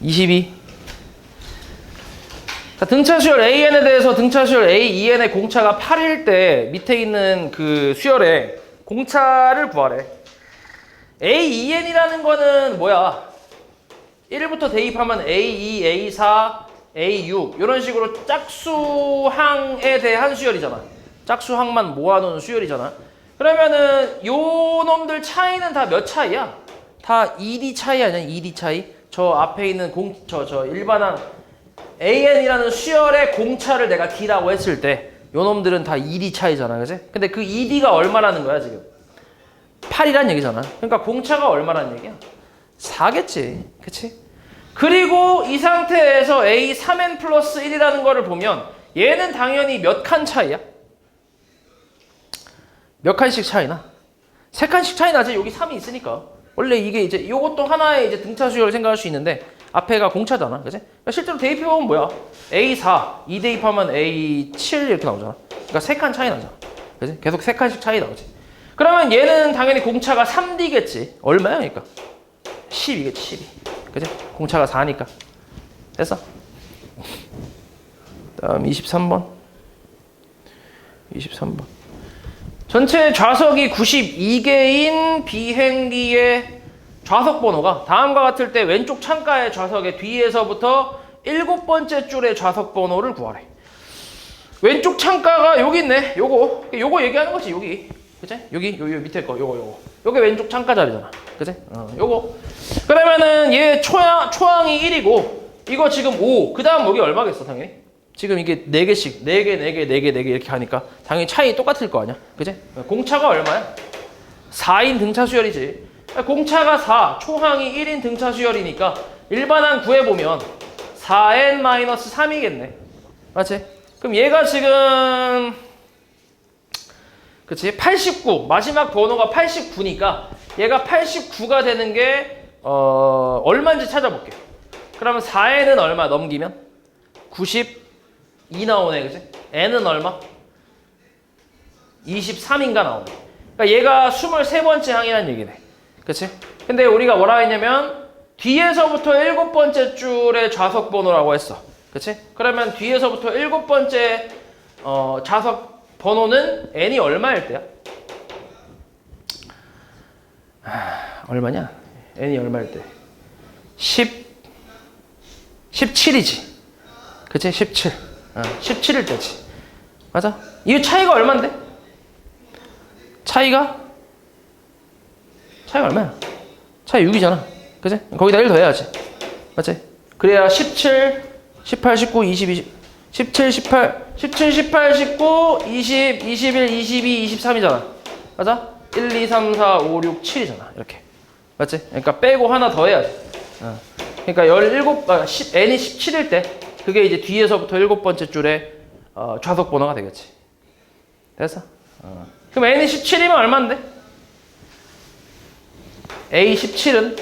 22. 자, 등차 수열 AN에 대해서 등차 수열 AEN의 공차가 8일 때 밑에 있는 그 수열에 공차를 구하래. AEN이라는 거는 뭐야? 1부터 대입하면 A2, A4, A6 이런 식으로 짝수항에 대한 수열이잖아. 짝수항만 모아놓은 수열이잖아. 그러면은 요 놈들 차이는 다 몇 차이야? 다 2D 차이 아니야? 2D 차이? 저 앞에 있는 저 일반항 AN이라는 수열의 공차를 내가 D라고 했을 때 요 놈들은 다 2D 차이잖아. 그치? 근데 그 2D가 얼마라는 거야 지금? 8이란 얘기잖아. 그러니까 공차가 얼마라는 얘기야? 4겠지. 그치? 그리고 이 상태에서 A3N 플러스 1이라는 거를 보면 얘는 당연히 몇 칸 차이야? 몇 칸씩 차이나? 3칸씩 차이 나지. 여기 3이 있으니까. 원래 이게 이제 이것도 하나의 이제 등차 수열을 생각할 수 있는데 앞에가 공차잖아. 그치? 그러니까 실제로 대입해보면 뭐야? A4, 2 대입하면 A7 이렇게 나오잖아. 그러니까 3칸 차이 나잖아. 그치? 계속 3칸씩 차이 나오지. 그러면 얘는 당연히 공차가 3D겠지. 얼마야? 그러니까 12겠지. 12. 그치? 공차가 4니까. 됐어? 다음 23번. 23번. 전체 좌석이 92개인 비행기의 좌석 번호가 다음과 같을 때 왼쪽 창가의 좌석의 뒤에서부터 7번째 줄의 좌석 번호를 구하래. 왼쪽 창가가 여기 있네. 요거 얘기하는 거지. 여기. 그치? 여기 밑에 거 요거. 요게 왼쪽 창가 자리잖아. 그치? 요거. 그러면은 얘 초항이 1이고 이거 지금 5. 그다음 여기 얼마겠어, 당연히? 지금 이게 4개씩 4개 이렇게 하니까 당연히 차이 똑같을 거 아니야. 그치? 공차가 얼마야? 4인 등차 수열이지. 공차가 4, 초항이 1인 등차 수열이니까 일반항 구해보면 4n-3이겠네. 맞지? 그럼 얘가 지금 그치? 89. 마지막 번호가 89니까 얘가 89가 되는 게 얼마인지 찾아볼게. 그러면 4n은 얼마 넘기면? 92 나오네. 그치? n은 얼마? 23인가 나오네. 그러니까 얘가 23번째 항이라는 얘기네. 그치? 근데 우리가 뭐라 했냐면 뒤에서부터 7번째 줄의 좌석 번호라고 했어. 그치? 그러면 뒤에서부터 7번째 좌석 번호는 n이 얼마일 때야? 얼마냐? n이 얼마일 때? 17이지. 그치? 17. 17일 때지. 맞아? 이 차이가 얼만데? 차이가 얼마야? 차이 6이잖아. 그치? 거기다 1 더해야지. 맞지? 그래야 17, 18, 19, 20, 20. 17, 18, 19, 20, 21, 22, 23이잖아. 맞아? 1, 2, 3, 4, 5, 6, 7이잖아. 이렇게. 맞지? 그러니까 빼고 하나 더 해야지. 그러니까 n이 17일 때 그게 이제 뒤에서부터 7번째 줄에 좌석 번호가 되겠지. 됐어? 그럼 n이 17이면 얼마인데? A17은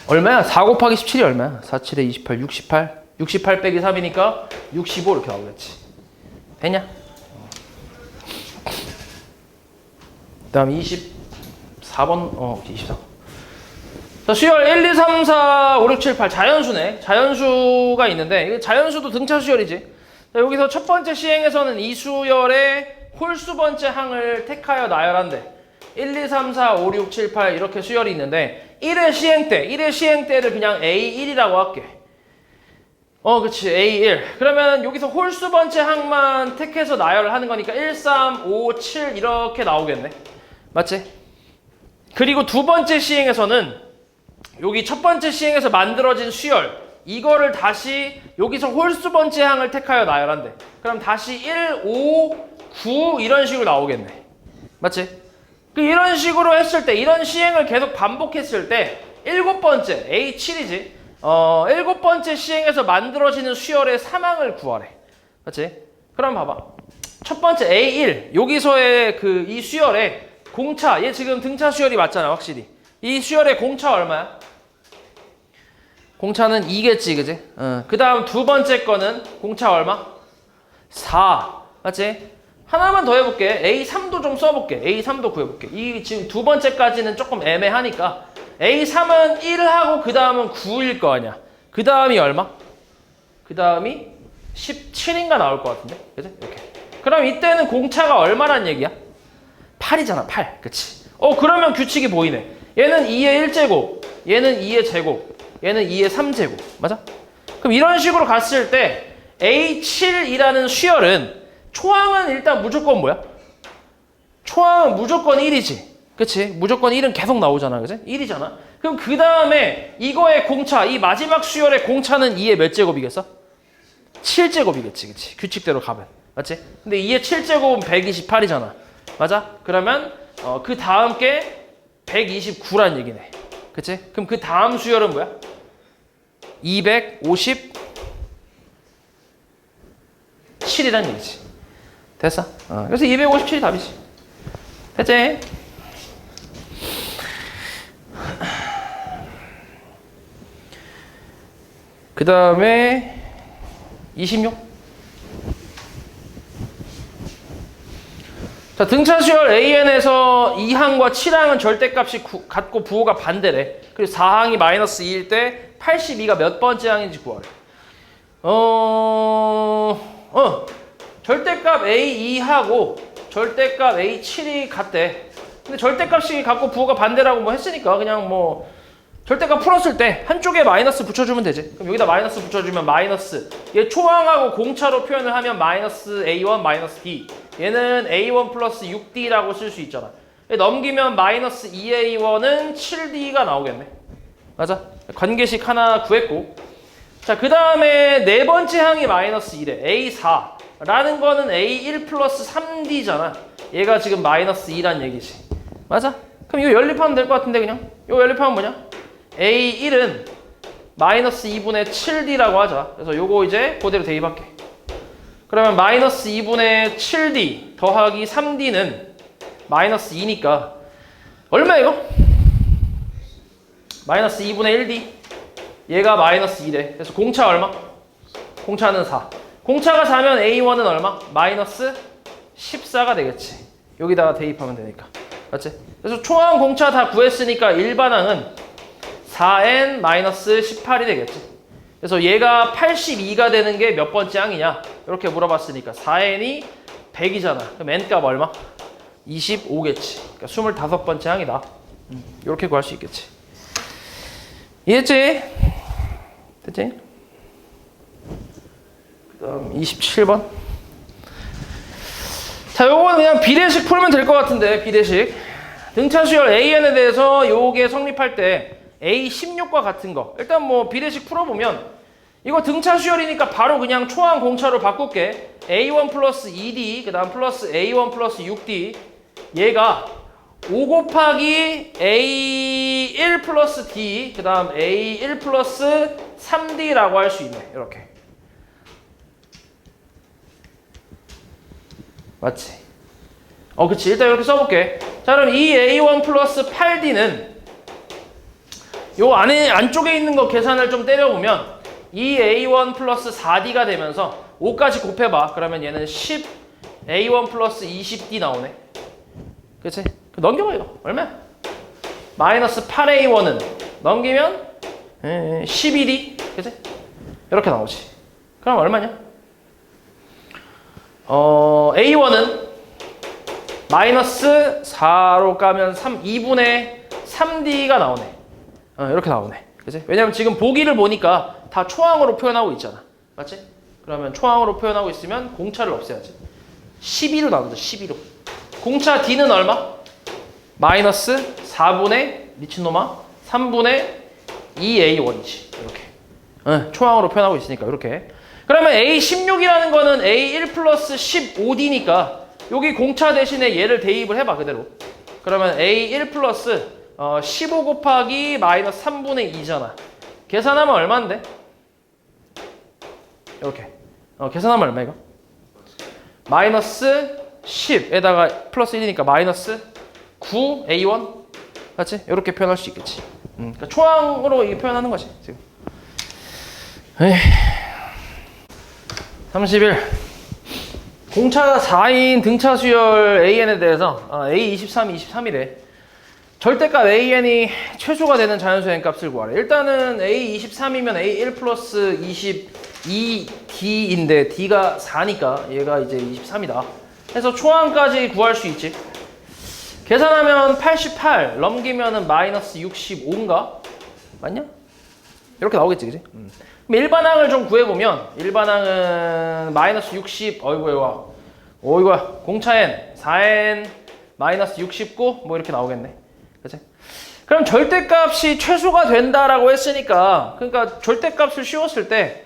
얼마야? 4 곱하기 17이 얼마야? 4, 7에 28, 68. 68 빼기 3이니까 65 이렇게 나오겠지. 됐냐? 그 다음 24번, 24번. 자, 수열 1, 2, 3, 4, 5, 6, 7, 8 자연수네. 자연수가 있는데 이거 자연수도 등차 수열이지. 자, 여기서 첫 번째 시행에서는 이 수열의 홀수 번째 항을 택하여 나열한대. 1, 2, 3, 4, 5, 6, 7, 8 이렇게 수열이 있는데 1의 시행 때를 그냥 A1이라고 할게. 그치. A1. 그러면 여기서 홀수 번째 항만 택해서 나열을 하는 거니까 1, 3, 5, 7 이렇게 나오겠네. 맞지? 그리고 두 번째 시행에서는 여기 첫 번째 시행에서 만들어진 수열 이거를 다시 여기서 홀수 번째 항을 택하여 나열한대. 그럼 다시 1, 5, 9 이런 식으로 나오겠네. 맞지? 이런 식으로 했을 때 이런 시행을 계속 반복했을 때 7번째 A7이지. 7번째 시행에서 만들어지는 수열의 3항을 구하래. 맞지? 그럼 봐봐. 첫 번째 A1 여기서의 이 수열의 공차 얘 지금 등차 수열이 맞잖아. 확실히 이 수열의 공차 얼마야? 공차는 2겠지. 그지? 그 다음 두 번째 거는 공차 얼마? 4 맞지? 하나만 더 해볼게. A3도 좀 써볼게. A3도 구해볼게. 이 지금 두 번째까지는 조금 애매하니까 A3은 1하고 그 다음은 9일 거 아니야. 그 다음이 얼마? 그 다음이 17인가 나올 것 같은데? 그치? 이렇게. 그럼 이때는 공차가 얼마란 얘기야? 8이잖아, 8. 그치? 그러면 규칙이 보이네. 얘는 2의 1제곱, 얘는 2의 제곱, 얘는 2의 3제곱. 맞아? 그럼 이런 식으로 갔을 때 A7이라는 수열은 초항은 일단 무조건 뭐야? 초항은 무조건 1이지. 그치? 무조건 1은 계속 나오잖아. 그치? 1이잖아. 그럼 그 다음에 이거의 공차, 이 마지막 수열의 공차는 2의 몇 제곱이겠어? 7제곱이겠지. 그치? 규칙대로 가면. 맞지? 근데 2의 7제곱은 128이잖아. 맞아? 그러면 그 다음 게 129란 얘기네. 그치? 그럼 그 다음 수열은 뭐야? 257이란 얘기지. 됐어? 그래서 257이 답이지. 됐지? 그 다음에 26. 자, 등차 수열 AN에서 2항과 7항은 절대값이 같고 부호가 반대래. 그리고 4항이 마이너스 2일 때 82가 몇 번째 항인지 구하래. 절대값 A2하고 절대값 A7이 같대. 근데 절대값이 같고 부호가 반대라고 뭐 했으니까 그냥 뭐 절대값 풀었을 때 한쪽에 마이너스 붙여주면 되지. 그럼 여기다 마이너스 붙여주면 마이너스, 얘 초항하고 공차로 표현을 하면 마이너스 A1 마이너스 B, 얘는 A1 플러스 6D라고 쓸 수 있잖아. 넘기면 마이너스 2A1은 7D가 나오겠네. 맞아? 관계식 하나 구했고, 자, 그 다음에 네 번째 항이 마이너스 1에 A4라는 거는 A1 플러스 3D잖아. 얘가 지금 마이너스 2란 얘기지. 맞아? 그럼 이거 연립하면 될 것 같은데 그냥? 이거 연립하면 뭐냐? A1은 마이너스 2분의 7D라고 하자. 그래서 요거 이제 그대로 대입할게. 그러면 마이너스 2분의 7D 더하기 3D는 마이너스 2니까 얼마 이거? 마이너스 2분의 1D. 얘가 마이너스 2래. 그래서 공차 얼마? 공차는 4. 공차가 4면 A1은 얼마? 마이너스 14가 되겠지. 여기다가 대입하면 되니까. 맞지? 그래서 초항 공차 다 구했으니까 일반항은 4n-18이 되겠지. 그래서 얘가 82가 되는 게 몇 번째 항이냐? 이렇게 물어봤으니까 4n이 100이잖아. 그럼 n값 얼마? 25겠지. 그러니까 25번째 항이다. 이렇게 구할 수 있겠지. 이해했지? 됐지? 그 다음 27번. 자, 요건 그냥 비례식 풀면 될 것 같은데, 비례식. 등차 수열 AN에 대해서 요게 성립할 때 A16과 같은 거. 일단 뭐 비례식 풀어보면 이거 등차 수열이니까 바로 그냥 초항 공차로 바꿀게. A1 플러스 2D, 그 다음 플러스 A1 플러스 6D. 얘가 5 곱하기 A1 플러스 D, 그 다음 A1 플러스 3D라고 할 수 있네. 이렇게. 맞지? 그치. 일단 이렇게 써볼게. 자, 그럼 이 A1 플러스 8D는 요 안쪽에 있는 거 계산을 좀 때려보면 이 A1 플러스 4D가 되면서 5까지 곱해봐. 그러면 얘는 10 A1 플러스 20D 나오네. 그치? 넘겨봐 이거. 얼마야? 마이너스 8A1은 넘기면 12D. 그치? 이렇게 나오지. 그럼 얼마냐? A1은 마이너스 4로 까면 2분의 3D가 나오네. 이렇게 나오네. 그치? 왜냐면 지금 보기를 보니까 다 초항으로 표현하고 있잖아. 맞지? 그러면 초항으로 표현하고 있으면 공차를 없애야지. 12로 나오죠. 12로. 공차 D는 얼마? 마이너스 4분의 미친놈아 3분의 2A1이지. 이렇게. 초항으로 표현하고 있으니까 이렇게. 그러면 A16이라는 거는 A1 플러스 15D니까 여기 공차 대신에 얘를 대입을 해봐 그대로. 그러면 A1 플러스 15 곱하기 마이너스 3분의 2잖아. 계산하면 얼마인데? 이렇게. 계산하면 얼마 이거? 마이너스 10에다가 플러스 1이니까 마이너스 9 A1? 맞지? 이렇게 표현할 수 있겠지. 그러니까 초항으로 이게 표현하는 거지 지금. 31. 공차가 4인 등차 수열 AN에 대해서 A23, 23이래. 절대값 AN이 최소가 되는 자연수 n값을 구하래. 일단은 A 23이면 A 1 플러스 22D인데 D가 4니까 얘가 이제 23이다. 해서 초항까지 구할 수 있지. 계산하면 88 넘기면은 마이너스 65인가? 맞냐? 이렇게 나오겠지, 그지? 그럼 일반항을 좀 구해보면 일반항은 마이너스 60 어이구야 공차 n 4n 마이너스 69 뭐 이렇게 나오겠네. 그치? 그럼 절대값이 최소가 된다라고 했으니까 그러니까 절대값을 씌웠을 때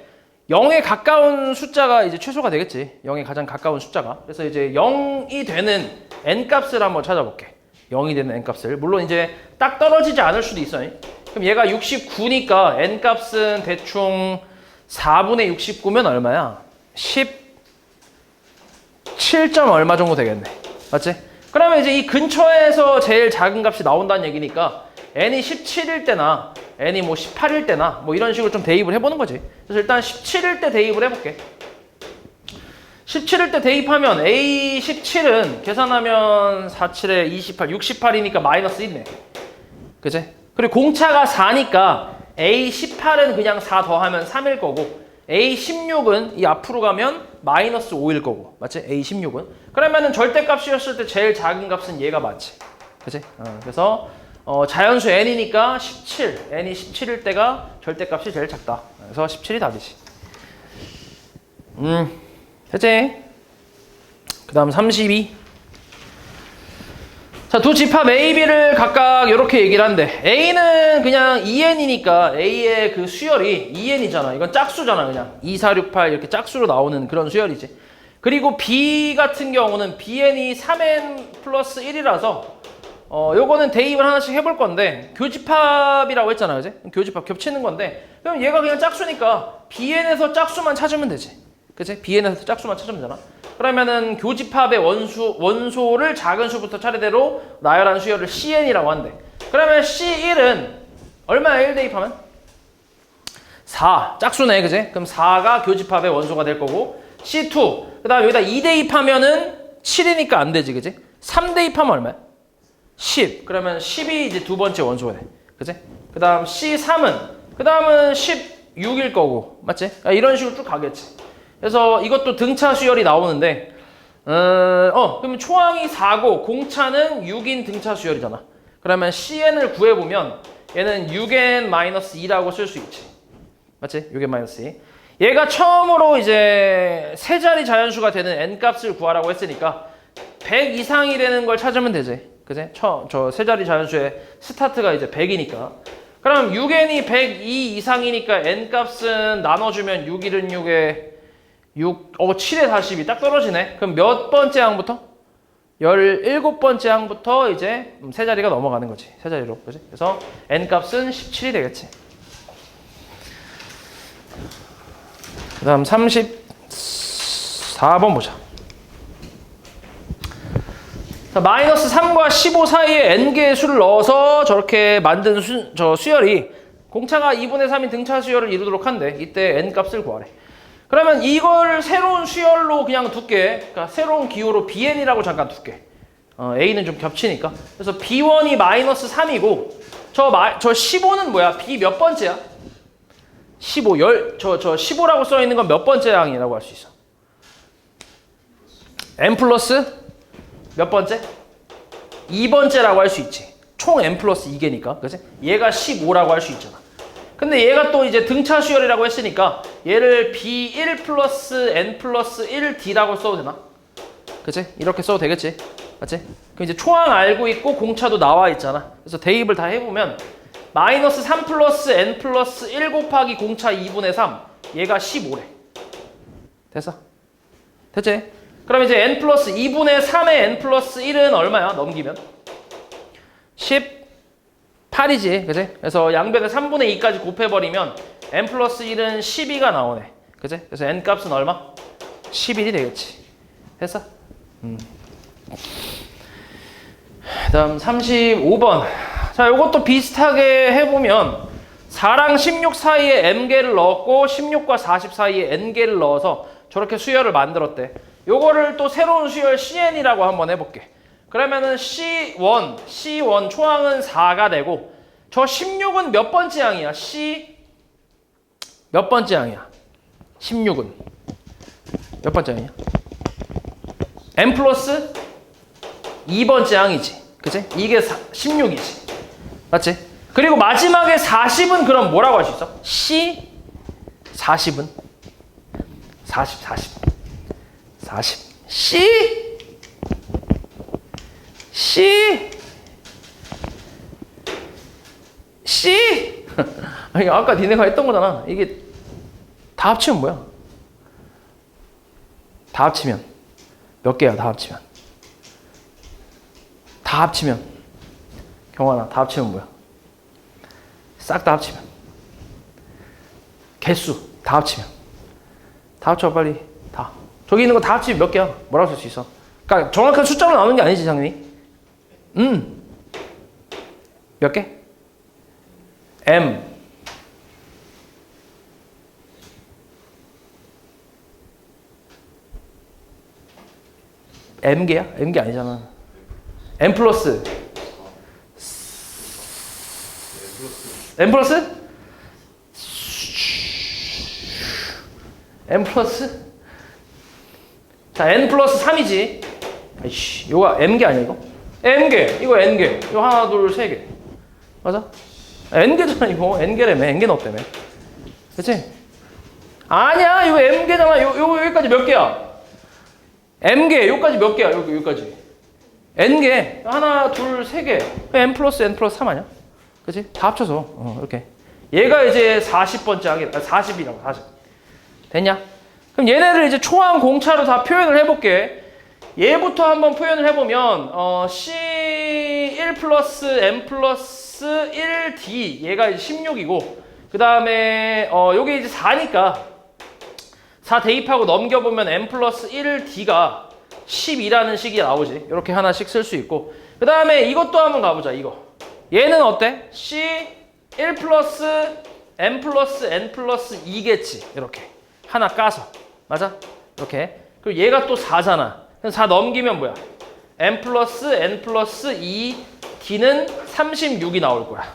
0에 가까운 숫자가 이제 최소가 되겠지. 0에 가장 가까운 숫자가. 그래서 이제 0이 되는 n값을 한번 찾아볼게. 0이 되는 n값을. 물론 이제 딱 떨어지지 않을 수도 있어요. 그럼 얘가 69니까 n값은 대충 4분의 69면 얼마야? 17점 얼마 정도 되겠네. 맞지? 그러면 이제 이 근처에서 제일 작은 값이 나온다는 얘기니까 n이 17일 때나 n이 뭐 18일 때나 뭐 이런 식으로 좀 대입을 해보는 거지. 그래서 일단 17일 때 대입을 해볼게. 17일 때 대입하면 A 17은 계산하면 4, 7에 28, 68이니까 마이너스 1네. 그치? 그리고 공차가 4니까 A 18은 그냥 4 더하면 3일 거고 A 16은 이 앞으로 가면 마이너스 5일 거고. 맞지? A 16은. 그러면은 절대값이었을 때 제일 작은 값은 얘가 맞지. 그치? 그래서 자연수 n이니까 17, n이 17일 때가 절대값이 제일 작다. 그래서 17이 답이지. 됐지? 그 다음 32. 자, 두 집합 A, B를 각각 이렇게 얘기를 한대. A는 그냥 2n이니까 A의 그 수열이 2n이잖아. 이건 짝수잖아, 그냥. 2, 4, 6, 8 이렇게 짝수로 나오는 그런 수열이지. 그리고 B 같은 경우는 Bn이 3n 플러스 1이라서 요거는 대입을 하나씩 해볼 건데 교집합이라고 했잖아, 그지? 교집합 겹치는 건데 그럼 얘가 그냥 짝수니까 Bn에서 짝수만 찾으면 되지. 그치? Bn에서 짝수만 찾으면 되잖아. 그러면은 교집합의 원소를 작은 수부터 차례대로 나열한 수열을 Cn이라고 한대. 그러면 C1은 얼마야? 1 대입하면? 4. 짝수네, 그지? 그럼 4가 교집합의 원소가 될 거고 C2. 그 다음 여기다 2 대입하면은 7이니까 안 되지, 그지? 3 대입하면 얼마야? 10. 그러면 10이 이제 두 번째 원소가 돼. 그지? 그 다음 C3은, 그 다음은 16일 거고. 맞지? 이런 식으로 쭉 가겠지. 그래서 이것도 등차 수열이 나오는데, 그러면 초항이 4고 공차는 6인 등차 수열이잖아. 그러면 CN을 구해보면 얘는 6n-2라고 쓸 수 있지. 맞지? 6n-2. 얘가 처음으로 이제 세 자리 자연수가 되는 n값을 구하라고 했으니까 100 이상이 되는 걸 찾으면 되지. 그지? 저 세 자리 자연수의 스타트가 이제 100이니까. 그럼 6n이 102 이상이니까 n값은 나눠주면 6, 1은 6에 7에 40이 딱 떨어지네. 그럼 몇 번째 항부터? 17번째 항부터 이제 세 자리가 넘어가는 거지. 세 자리로. 그지? 그래서 n값은 17이 되겠지. 그 다음 34번 보자. 자, 마이너스 3과 15 사이에 n개의 수를 넣어서 저렇게 만든 수열이 공차가 2분의 3인 등차 수열을 이루도록 한대. 이때 n값을 구하래. 그러면 이걸 새로운 수열로 그냥 둘게. 그러니까 새로운 기호로 bn이라고 잠깐 둘게. a는 좀 겹치니까. 그래서 b1이 마이너스 3이고 저 15는 뭐야? b 몇 번째야? 15, 저 15라고 써있는 건 몇 번째 항이라고 할 수 있어? n 플러스 몇 번째? 2번째라고 할 수 있지. 총 n 플러스 2개니까. 그치? 얘가 15라고 할 수 있잖아. 근데 얘가 또 이제 등차 수열이라고 했으니까 얘를 B1 플러스 N 플러스 1D라고 써도 되나? 그치? 이렇게 써도 되겠지? 맞지? 그럼 이제 초항 알고 있고 공차도 나와 있잖아. 그래서 대입을 다 해보면 마이너스 3 플러스 N 플러스 1 곱하기 공차 2분의 3 얘가 15래. 됐어? 됐지? 그럼 이제 N 플러스 2분의 3의 N 플러스 1은 얼마야? 넘기면? 18이지. 그치? 그래서 양변을 3분의 2까지 곱해버리면 N 플러스 1은 12가 나오네. 그치? 그래서 N 값은 얼마? 11이 되겠지. 됐어? 다음 35번. 자, 요것도 비슷하게 해보면 4랑 16 사이에 m개를 넣었고 16과 40 사이에 n개를 넣어서 저렇게 수열을 만들었대. 요거를 또 새로운 수열 cn이라고 한번 해볼게. 그러면은 C1 초항은 4가 되고 저 16은 몇 번째 항이야? 몇 번째 항이야? 16은 몇 번째 항이야? n 플러스 2번째 항이지. 그치? 이게 16이지. 맞지? 그리고 마지막에 40은 그럼 뭐라고 할 수 있어? C 40은 40 C 아니 아까 니네가 했던 거잖아. 이게 다 합치면 뭐야? 다 합치면 몇 개야? 다 합치면 경환아, 다 합치면 뭐야? 싹 다 합치면 개수 다 합쳐 빨리. 다 저기 있는 거 다 합치면 몇 개야? 뭐라고 쓸 수 있어? 그러니까 정확한 숫자로 나오는 게 아니지 당연히. 몇 개? M개야? M개 아니잖아. M 플러스 M 플러스? M 플러스? 자, N 플러스 3이지. 아이씨, 이거 M개 아니야, 이거? M개, 이거 N개. 이거 하나, 둘, 세 개. 맞아? N개잖아, 이거. N개라며, N개 넣었다며. 그치? 아니야, 이거 M개잖아. 여기까지 몇 개야? M개, 여기까지 몇 개야? 여기까지. N개. 하나, 둘, 세 개. N 플러스 3 아니야? 그치? 다 합쳐서. 이렇게. 얘가 이제 40번째 항이야. 40이라고, 40. 됐냐? 그럼 얘네를 이제 초항 공차로 다 표현을 해볼게. 얘부터 한번 표현을 해보면, C1 플러스 M 플러스 1D. 얘가 이제 16이고, 그 다음에, 요게 이제 4니까, 4 대입하고 넘겨보면 M 플러스 1D가 10이라는 식이 나오지. 이렇게 하나씩 쓸 수 있고. 그 다음에 이것도 한번 가보자, 이거. 얘는 어때? C1 플러스 M 플러스 N 플러스 2겠지. 이렇게. 하나 까서. 맞아? 이렇게. 그리고 얘가 또 4잖아. 그럼 4 넘기면 뭐야? M 플러스 N 플러스 2D는 36이 나올 거야.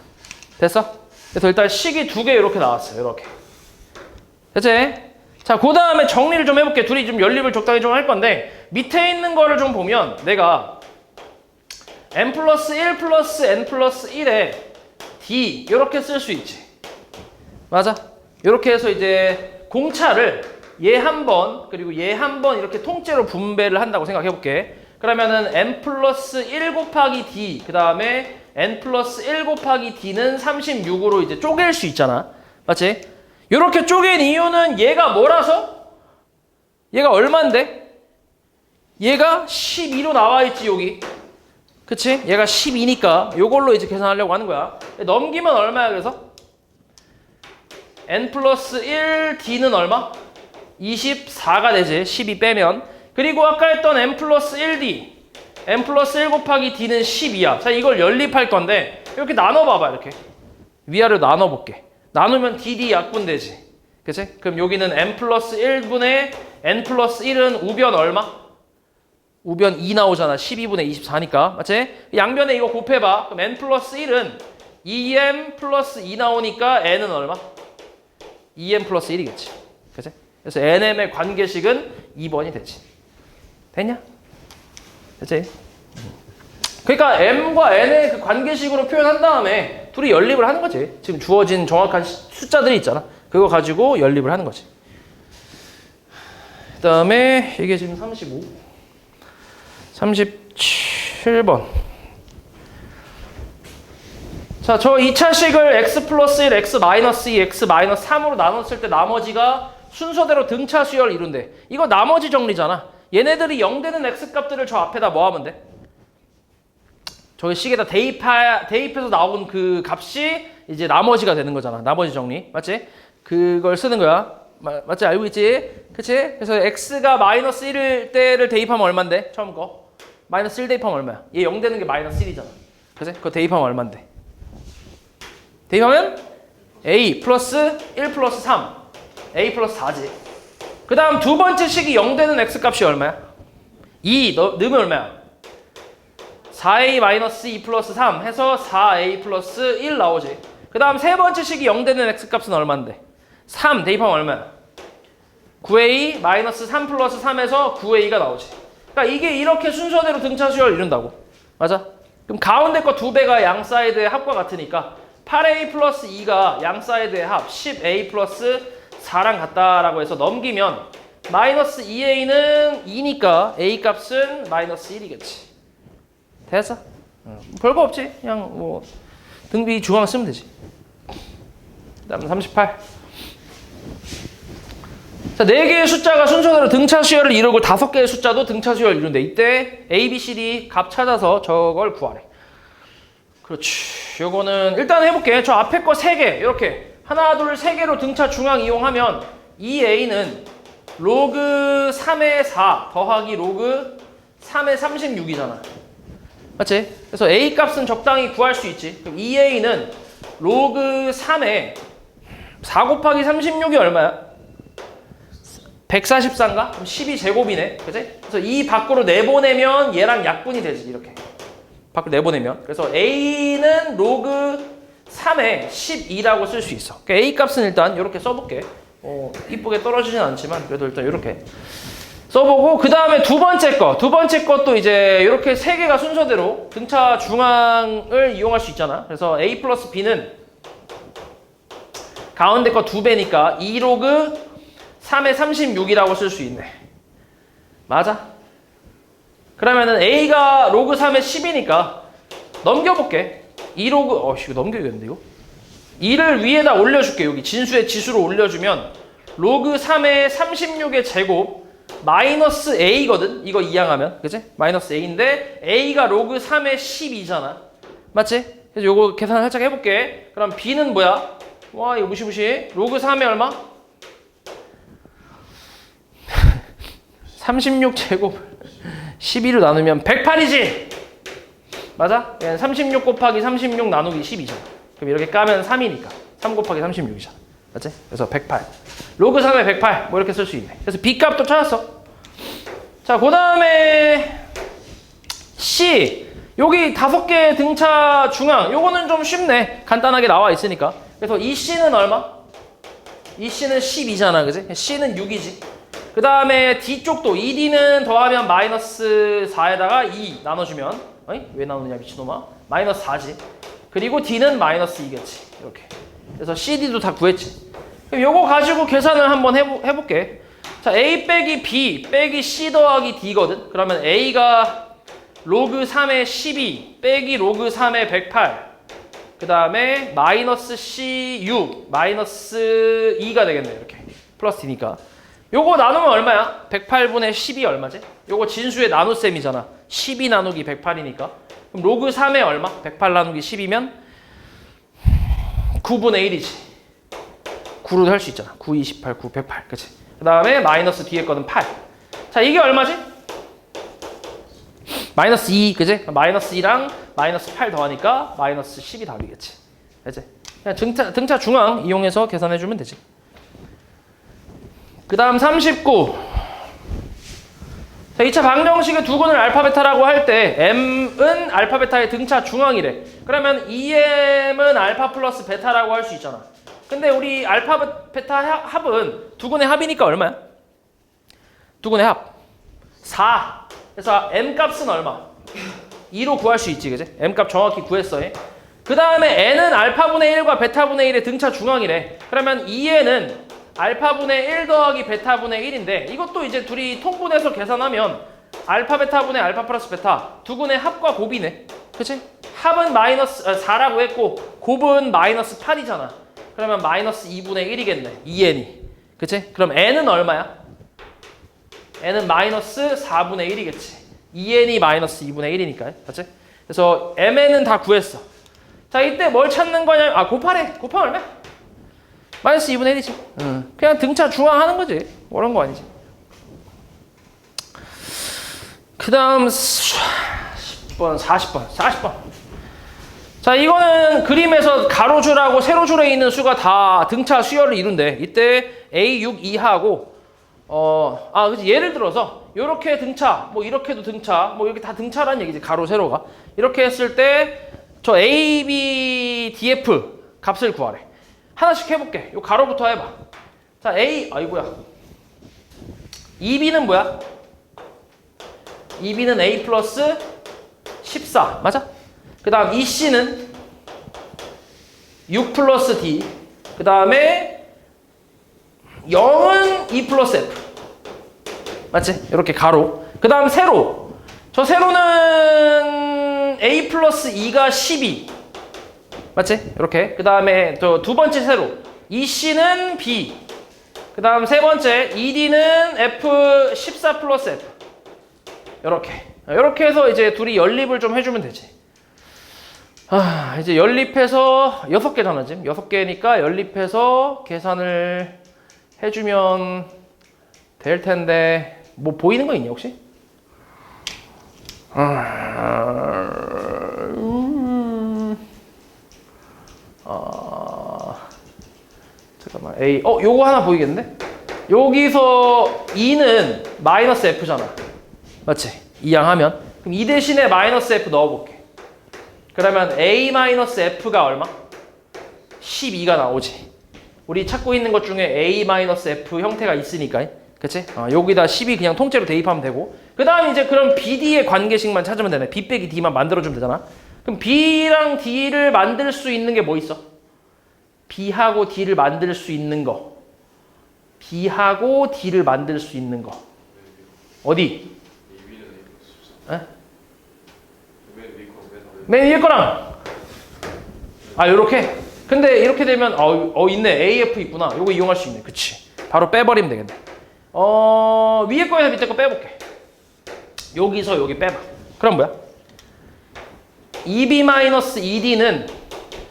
됐어? 그래서 일단 식이 두 개 이렇게 나왔어요. 이렇게. 됐지? 자, 그 다음에 정리를 좀 해볼게. 둘이 좀 연립을 적당히 좀 할 건데, 밑에 있는 거를 좀 보면, 내가 M 플러스 1 플러스 N 플러스 1에 D, 이렇게 쓸 수 있지. 맞아? 이렇게 해서 이제 공차를 얘 한 번, 그리고 얘 한 번 이렇게 통째로 분배를 한다고 생각해볼게. 그러면은 N 플러스 1 곱하기 D, 그 다음에 N 플러스 1 곱하기 D는 36으로 이제 쪼갤 수 있잖아. 맞지? 이렇게 쪼갠 이유는 얘가 뭐라서? 얘가 얼만데? 얘가 12로 나와 있지, 여기. 그치? 얘가 12니까 이걸로 이제 계산하려고 하는 거야. 넘기면 얼마야, 그래서? N 플러스 1D는 얼마? 24가 되지, 12 빼면. 그리고 아까 했던 N 플러스 1D, N 플러스 1 곱하기 D는 12야. 자, 이걸 연립할 건데 이렇게 나눠봐봐, 이렇게. 위아래로 나눠볼게. 나누면 DD 약분되지. 그치? 그럼 여기는 N 플러스 1분의 N 플러스 1은 우변 얼마? 우변 2 나오잖아. 12분의 24니까. 맞지? 양변에 이거 곱해봐. 그럼 N 플러스 1은 2M 플러스 2 나오니까 N은 얼마? 2M 플러스 1이겠지. 그치? 그래서 NM의 관계식은 2번이 되지. 됐냐? 됐지? 그러니까 M과 N의 그 관계식으로 표현한 다음에 둘이 연립을 하는 거지. 지금 주어진 정확한 숫자들이 있잖아. 그거 가지고 연립을 하는 거지. 그 다음에 이게 지금 37번. 자, 저 2차식을 x 플러스 1, x 마이너스 2, x 마이너스 3으로 나눴을 때 나머지가 순서대로 등차 수열을 이룬대. 이거 나머지 정리잖아. 얘네들이 0 되는 x 값들을 저 앞에다 뭐 하면 돼? 저기 식에다 대입해서 나온 그 값이 이제 나머지가 되는 거잖아. 나머지 정리. 맞지? 그걸 쓰는 거야. 맞지? 알고 있지? 그치? 그래서 x가 마이너스 1일 때를 대입하면 얼만데? 처음 거. 마이너스 1 대입하면 얼마야? 얘 0 되는 게 마이너스 1이잖아. 그치? 그거 대입하면 얼만데? 대입하면 a 플러스 1 플러스 3. a 플러스 4지. 그 다음 두 번째 식이 0 되는 x 값이 얼마야? 2 넣으면 얼마야? 4a-2 플러스 3 해서 4a 플러스 1 나오지. 그 다음 세 번째 식이 0 되는 x값은 얼마인데? 3 대입하면 얼마야? 9a-3 플러스 3에서 9a가 나오지. 그러니까 이게 이렇게 순서대로 등차 수열을 이룬다고. 맞아? 그럼 가운데 거 2배가 양 사이드의 합과 같으니까 8a 플러스 2가 양 사이드의 합 10a 플러스 4랑 같다라고 해서 넘기면 마이너스 2a는 2니까 a 값은 마이너스 1이겠지. 됐어? 별거 없지. 그냥 뭐 등비 중앙 쓰면 되지. 그 다음 38. 자, 4개의 숫자가 순서대로 등차 수열을 이루고 5개의 숫자도 등차 수열을 이룬대. 이때 A, B, C, D 값 찾아서 저걸 구하래. 그렇지. 요거는 일단 해볼게. 저 앞에 거 3개 이렇게 하나, 둘, 3개로 등차 중앙 이용하면 이 A는 로그 3의 4 더하기 로그 3의 36이잖아. 맞지? 그래서 A 값은 적당히 구할 수 있지. 그럼 2A는 로그 3의 4 곱하기 36이 얼마야? 144인가? 그럼 12제곱이네. 그치? 그래서 이 밖으로 내보내면 얘랑 약분이 되지. 이렇게. 밖으로 내보내면. 그래서 A는 로그 3의 12라고 쓸 수 있어. 그러니까 A 값은 일단 이렇게 써볼게. 이쁘게 떨어지진 않지만 그래도 일단 이렇게 써보고 그 다음에 두 번째 것도 이제 이렇게 3개가 순서대로 등차 중앙을 이용할 수 있잖아. 그래서 A 플러스 B는 가운데 거 2배니까 2로그 3의 36이라고 쓸 수 있네. 맞아? 그러면은 A가 로그 3의 10이니까 넘겨볼게. 2로그 이거 넘겨야겠는데 이거? 2를 위에다 올려줄게. 여기 진수의 지수로 올려주면 로그 3의 36의 제곱 마이너스 A거든? 이거 이항하면 그치? 마이너스 A인데 A가 로그 3의 12잖아. 맞지? 그래서 요거 계산 살짝 해볼게. 그럼 B는 뭐야? 와 이거 무시무시. 로그 3의 얼마? 36제곱 12로 나누면 108이지? 맞아? 36 곱하기 36 나누기 12잖아. 그럼 이렇게 까면 3이니까 3 곱하기 36이잖아. 맞지? 그래서 108 로그 3의 108 뭐 이렇게 쓸 수 있네. 그래서 B 값도 찾았어. 자, 그 다음에 C 여기 5개 등차 중앙 요거는 좀 쉽네. 간단하게 나와 있으니까. 그래서 이 C는 얼마? 이 C는 12잖아. 그지? C는 6이지. 그 다음에 D쪽도 ED는 더하면 마이너스 4에다가 2 나눠주면 어이? 왜 나누냐 미친놈아. 마이너스 4지. 그리고 D는 마이너스 2겠지. 이렇게. 그래서 CD도 다 구했지. 그럼 요거 가지고 계산을 한번 해볼게. 자, A 빼기 B 빼기 C 더하기 D거든. 그러면 A가 로그 3의 12 빼기 로그 3의 108 그 다음에 마이너스 C 6 마이너스 2가 되겠네. 이렇게. 플러스 D니까. 요거 나누면 얼마야? 108분의 10이 얼마지? 요거 진수의 나눗셈이잖아. 12 나누기 108이니까. 그럼 로그 3의 얼마? 108 나누기 10이면 9분의 1이지. 9로 할 수 있잖아. 9, 28, 9, 108. 그치? 그 다음에 마이너스 뒤에 거는 8. 자, 이게 얼마지? 마이너스 2, 그치? 마이너스 2랑 마이너스 8 더하니까 마이너스 10이 답이겠지. 그치? 그냥 등차 중앙 이용해서 계산해주면 되지. 그 다음 39. 자, 2차 방정식의 두근을 알파 베타라고 할 때 M은 알파 베타의 등차 중앙이래. 그러면 EM은 알파 플러스 베타라고 할 수 있잖아. 근데 우리 알파 베타 합은 두근의 합이니까 얼마야? 두근의 합 4. 그래서 M 값은 얼마? 2로 구할 수 있지. 그지? M 값 정확히 구했어. 그 다음에 N은 알파분의 1과 베타분의 1의 등차 중앙이래. 그러면 2N은 알파분의 1 더하기 베타분의 1인데 이것도 이제 둘이 통분해서 계산하면 알파 베타분의 알파 플러스 베타 두근의 합과 곱이네. 그치? 합은 마이너스 4라고 했고 곱은 마이너스 8이잖아. 그러면 마이너스 2분의 1이겠네. 2n이. 그치? 그럼 n은 얼마야? n은 마이너스 4분의 1이겠지. 2n이 마이너스 2분의 1이니까. 맞지? 그래서 mn은 다 구했어. 자, 이때 뭘 찾는 거냐? 아, 곱하래. 곱하면 얼마야? 마이너스 2분의 1이지. 그냥 등차 중앙 하는 거지. 어려운 거 아니지. 그 다음 10번, 40번. 자, 이거는 그림에서 가로줄하고 세로줄에 있는 수가 다 등차 수열을 이룬대. 이때 A6 이하고 그치. 예를 들어서 요렇게 등차, 뭐 이렇게도 등차, 뭐 이렇게 다 등차란 얘기지. 가로 세로가. 이렇게 했을 때 저 A, B, DF 값을 구하래. 하나씩 해볼게. 요 가로부터 해봐. 자, A, 아이고야. EB는 뭐야? EB는 A 플러스 14. 맞아? 그 다음 EC는 6 플러스 D. 그 다음에 0은 2 플러스 F. 맞지? 이렇게 가로. 그 다음 세로. 저 세로는 A 플러스 2가 12. 맞지? 이렇게. 그 다음에 저 두 번째 세로. EC는 B. 그 다음 세 번째 ED는 F 14 플러스 F. 이렇게 해서 이제 둘이 연립을 좀 해주면 되지. 이제 연립해서 6개잖아 지금. 6개니까 연립해서 계산을 해주면 될 텐데 뭐 보이는 거 있니 혹시? 잠깐만. A 요거 하나 보이겠는데? 여기서 2는 마이너스 F잖아. 맞지? 이항하면 그럼 2 대신에 마이너스 F 넣어볼게. 그러면 A 마이너스 F가 얼마? 12가 나오지. 우리 찾고 있는 것 중에 A 마이너스 F 형태가 있으니까. 그치? 여기다 12 그냥 통째로 대입하면 되고. 그 다음 이제 그럼 BD의 관계식만 찾으면 되네. B 빼기 D만 만들어주면 되잖아. 그럼 B랑 D를 만들 수 있는 게 뭐 있어? B하고 D를 만들 수 있는 거. B하고 D를 만들 수 있는 거. 어디? 에? 맨 위에 거랑. 요렇게? 근데 이렇게 되면 있네. AF 있구나. 요거 이용할 수 있네. 그치? 바로 빼버리면 되겠네. 위에 거에서 밑에 거 빼볼게. 여기서 여기 빼봐. 그럼 뭐야? EB-ED는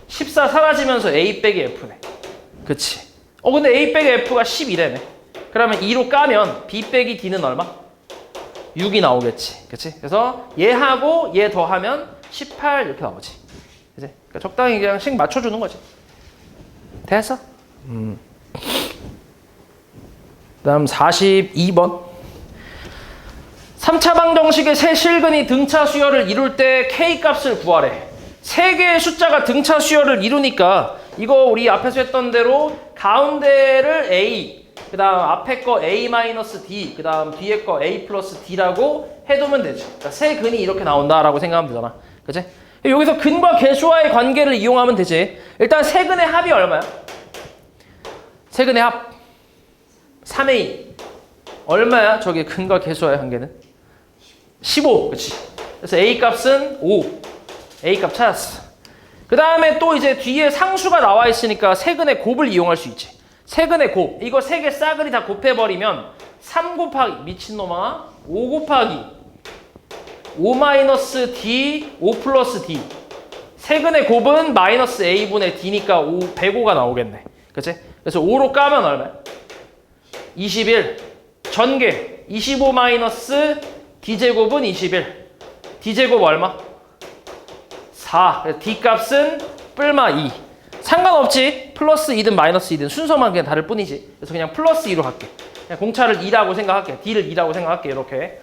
14 사라지면서 A 빼기 F네. 그치? 근데 A 빼기 F가 12래네. 그러면 2로 까면 B 빼기 D는 얼마? 6이 나오겠지. 그치? 그래서 얘하고 얘 더하면 18 이렇게 나오지. 그치? 그러니까 적당히 그냥 식 맞춰주는 거지. 됐어? 다음 42번. 3차 방정식의 세 실근이 등차 수열을 이룰 때 K값을 구하래. 세 개의 숫자가 등차 수열을 이루니까 이거 우리 앞에서 했던 대로 가운데를 A, 그 다음 앞에 거 A-D, 그 다음 뒤에 거 A 플러스 D라고 해두면 되지. 그러니까 세 근이 이렇게 나온다라고 생각하면 되잖아. 그치? 여기서 근과 계수와의 관계를 이용하면 되지. 일단 세 근의 합이 얼마야? 세 근의 합 3A. 얼마야? 저기 근과 계수와의 관계는? 15. 그치? 그래서 A 값은 5. A 값 찾았어. 그 다음에 또 이제 뒤에 상수가 나와 있으니까 세근의 곱을 이용할 수 있지. 세근의 곱. 이거 세 개 싸그리 다 곱해버리면 3 곱하기 미친놈아 5 곱하기 5 마이너스 D 5 플러스 D. 세근의 곱은 마이너스 A분의 D니까 105가 나오겠네. 그치? 그래서 5로 까면 얼마야? 21. 전개 25 마이너스 D제곱은 21. D제곱 얼마? 4. D값은 뿔마 2. 상관없지. 플러스 2든 마이너스 2든 순서만 그냥 다를 뿐이지. 그래서 그냥 플러스 2로 할게. 그냥 공차를 2라고 생각할게. D를 2라고 생각할게. 이렇게.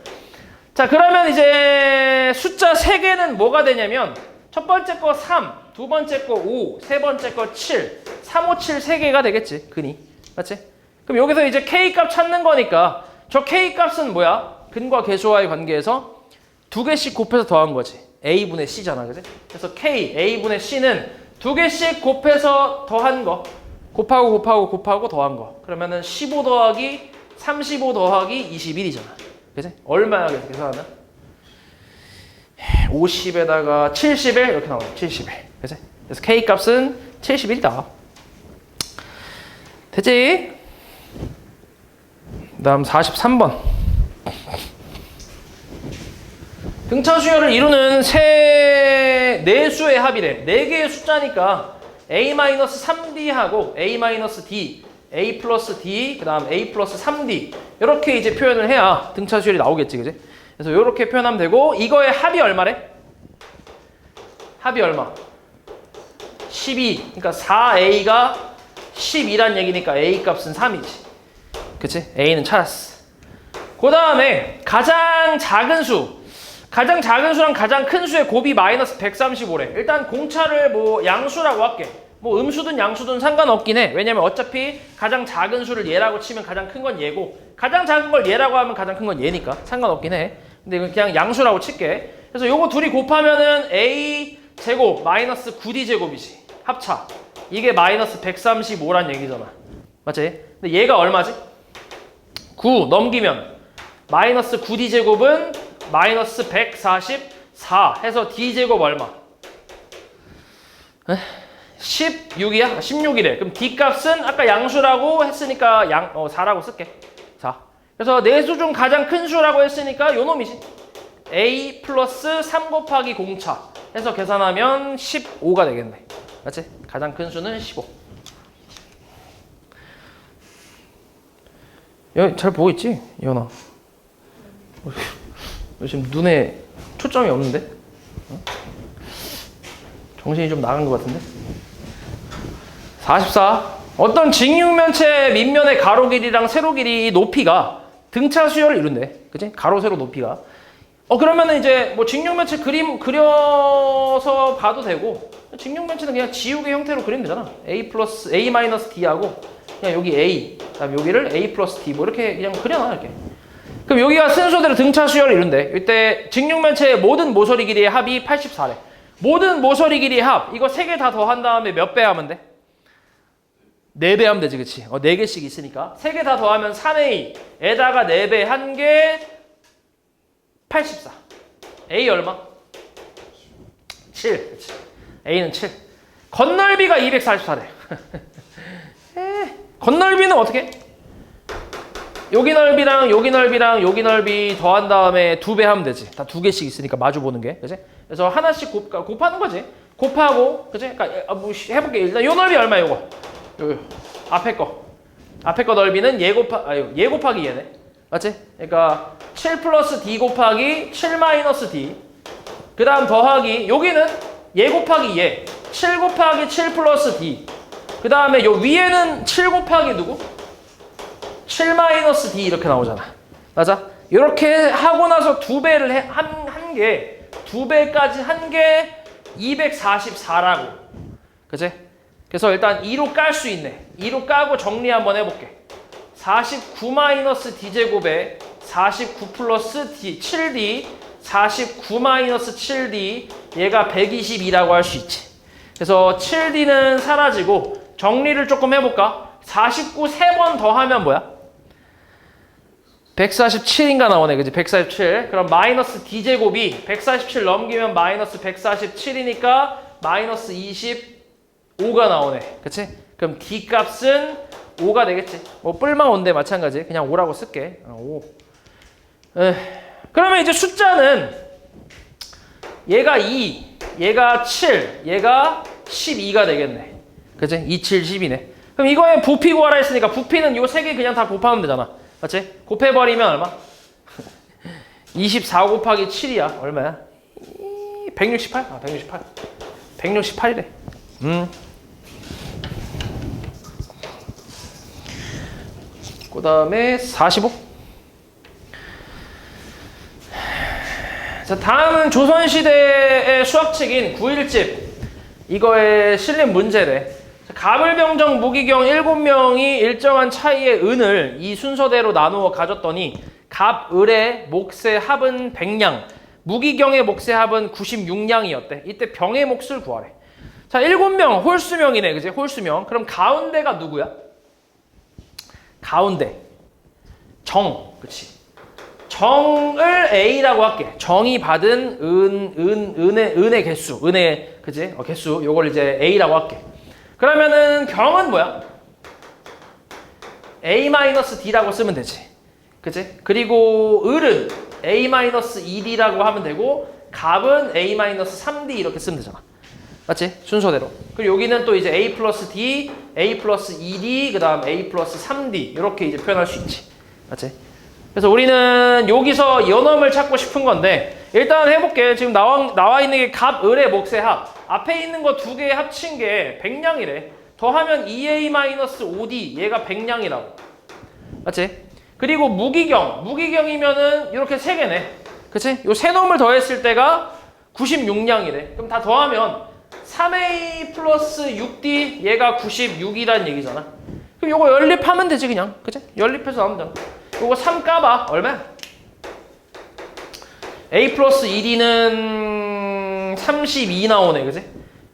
자, 그러면 이제 숫자 3개는 뭐가 되냐면 첫 번째 거 3, 두 번째 거 5, 세 번째 거 7, 3, 5, 7 3개가 되겠지. 근이. 맞지? 그럼 여기서 이제 K값 찾는 거니까 저 K값은 뭐야? 근과 계수와의 관계에서 2개씩 곱해서 더한 거지. A분의 C잖아. 그지? 그래서 K, A분의 C는 2개씩 곱해서 더한 거. 곱하고 더한 거. 그러면은 15 더하기 35 더하기 21이잖아. 그지? 얼마야? 계산하면? 50에다가 70에 이렇게 나와요. 70에. 그지? 그래서 K 값은 71이다. 되지? 그 다음 43번. 등차 수열을 이루는 네 수의 합이래. 4개의 숫자니까 A-3D하고 A-D, A 플러스 D, 그 다음 A 플러스 3D 이렇게 이제 표현을 해야 등차 수열이 나오겠지. 그지? 그래서 이렇게 표현하면 되고 이거의 합이 얼마래? 합이 얼마? 12. 그러니까 4A가 12란 얘기니까 A 값은 3이지. 그치? A는 찾았어. 그 다음에 가장 작은 수랑 가장 큰 수의 곱이 마이너스 135래. 일단 공차를 뭐 양수라고 할게. 뭐 음수든 양수든 상관없긴 해. 왜냐면 어차피 가장 작은 수를 얘라고 치면 가장 큰 건 얘고, 가장 작은 걸 얘라고 하면 가장 큰 건 얘니까 상관없긴 해. 근데 이건 그냥 양수라고 칠게. 그래서 요거 둘이 곱하면은 A 제곱 마이너스 9D 제곱이지. 합차. 이게 마이너스 135란 얘기잖아. 맞지? 근데 얘가 얼마지? 9 넘기면 마이너스 9D 제곱은 마이너스 144 해서 D 제곱 얼마? 16이야? 16이래. 그럼 D 값은 아까 양수라고 했으니까 4라고 쓸게. 자, 그래서 내수 중 가장 큰 수라고 했으니까 요 놈이지. A 플러스 3 곱하기 공차 해서 계산하면 15가 되겠네. 맞지? 가장 큰 수는 15. 야, 잘 보고 있지? 이현아. 너 지금 눈에 초점이 없는데? 어? 정신이 좀 나간 것 같은데? 44. 어떤 직육면체 밑면의 가로 길이랑 세로 길이 높이가 등차 수열을 이룬대. 그치? 가로, 세로 높이가. 그러면은 이제 뭐 직육면체 그림 그려서 봐도 되고, 직육면체는 그냥 지우개 형태로 그리면 되잖아. A 플러스, A 마이너스 D하고, 그냥 여기 A, 그다음 여기를 A 플러스 D, 뭐 이렇게 그냥 그려놔, 이렇게. 그럼 여기가 순서대로 등차 수열을 이룬대. 이때 직육면체의 모든 모서리 길이의 합이 84래. 모든 모서리 길이의 합, 이거 3개 다 더한 다음에 몇 배 하면 돼? 4배 하면 되지, 그치? 4개씩 있으니까. 3개 다 더하면 3A에다가 4배 한 게 84. A 얼마? 7. 그치? A는 7. 건널비가 244래. 건널비는 어떻게? 여기 넓이랑 여기 넓이랑 여기 넓이 더한 다음에 2배 하면 되지. 다 2개씩 있으니까 마주 보는 게. 그치? 그래서 하나씩 곱하는 거지. 곱하고, 그치? 그러니까 뭐 해볼게. 일단 요 넓이 얼마야, 요거? 요 앞에 거. 앞에 거 넓이는 얘 곱하기 얘네. 맞지? 그러니까 7 플러스 D 곱하기 7 마이너스 D. 그 다음 더하기, 여기는 얘 곱하기 얘. 7 곱하기 7 플러스 D. 그 다음에 요 위에는 7 곱하기 누구? 7 마이너스 D 이렇게 나오잖아. 맞아? 이렇게 하고 나서 2배를 한 게, 2배까지 한 게 244라고. 그치? 그래서 일단 2로 깔 수 있네. 2로 까고 정리 한번 해볼게. 49 마이너스 D제곱에 49 플러스 D, 7D, 49 마이너스 7D, 얘가 122라고 할 수 있지. 그래서 7D는 사라지고 정리를 조금 해볼까? 49 3번 더하면 뭐야? 147인가 나오네, 그지? 147. 그럼 마이너스 D제곱이 147 넘기면 마이너스 147이니까 마이너스 25가 나오네. 그치? 그럼 D 값은 5가 되겠지. 뭐 뿔만 온데 마찬가지. 그냥 5라고 쓸게. 5. 그러면 이제 숫자는 얘가 2, 얘가 7, 얘가 12가 되겠네. 그치? 2, 7, 10이네. 그럼 이거에 부피 구하라 했으니까 부피는 요 3개 그냥 다 곱하면 되잖아. 맞지? 곱해버리면 얼마? 24 곱하기 7이야. 얼마야? 168? 168. 168이래. 그 다음에 45. 자, 다음은 조선시대의 수학책인 9일집. 이거에 실린 문제래. 가불병정 무기경 7명이 일정한 차이의 은을 이 순서대로 나누어 가졌더니 갑을의 몫의 합은 100량, 무기경의 몫의 합은 96량이었대. 이때 병의 몫을 구하래. 자, 7명, 홀수명이네. 그지? 홀수명. 그럼 가운데가 누구야? 가운데. 정. 그치? 정을 A라고 할게. 정이 받은 은의 개수. 은의, 그지? 개수. 요걸 이제 A라고 할게. 그러면은 병은 뭐야? A-D라고 쓰면 되지. 그치? 그리고 을은 A-2D라고 하면 되고, 갑은 A-3D 이렇게 쓰면 되잖아. 맞지? 순서대로. 그리고 여기는 또 이제 A 플러스 D, A 플러스 2D, 그 다음 A 플러스 3D 이렇게 이제 표현할 수 있지. 맞지? 그래서 우리는 여기서 연엄을 찾고 싶은 건데, 일단 해볼게. 지금 나와 있는 게 갑, 을의 몫의 합. 앞에 있는 거 2개 합친 게 100량이래. 더하면 2A-5D, 얘가 100량이라고. 맞지? 그리고 무기경이면은 이렇게 3개네. 그치? 요 세 놈을 더했을 때가 96량이래. 그럼 다 더하면 3A 플러스 6D 얘가 96이란 얘기잖아. 그럼 요거 연립하면 되지 그냥. 그치? 연립해서 나오면 되나? 요거 3 까봐. 얼마야? A 플러스 2D는 32 나오네. 그치?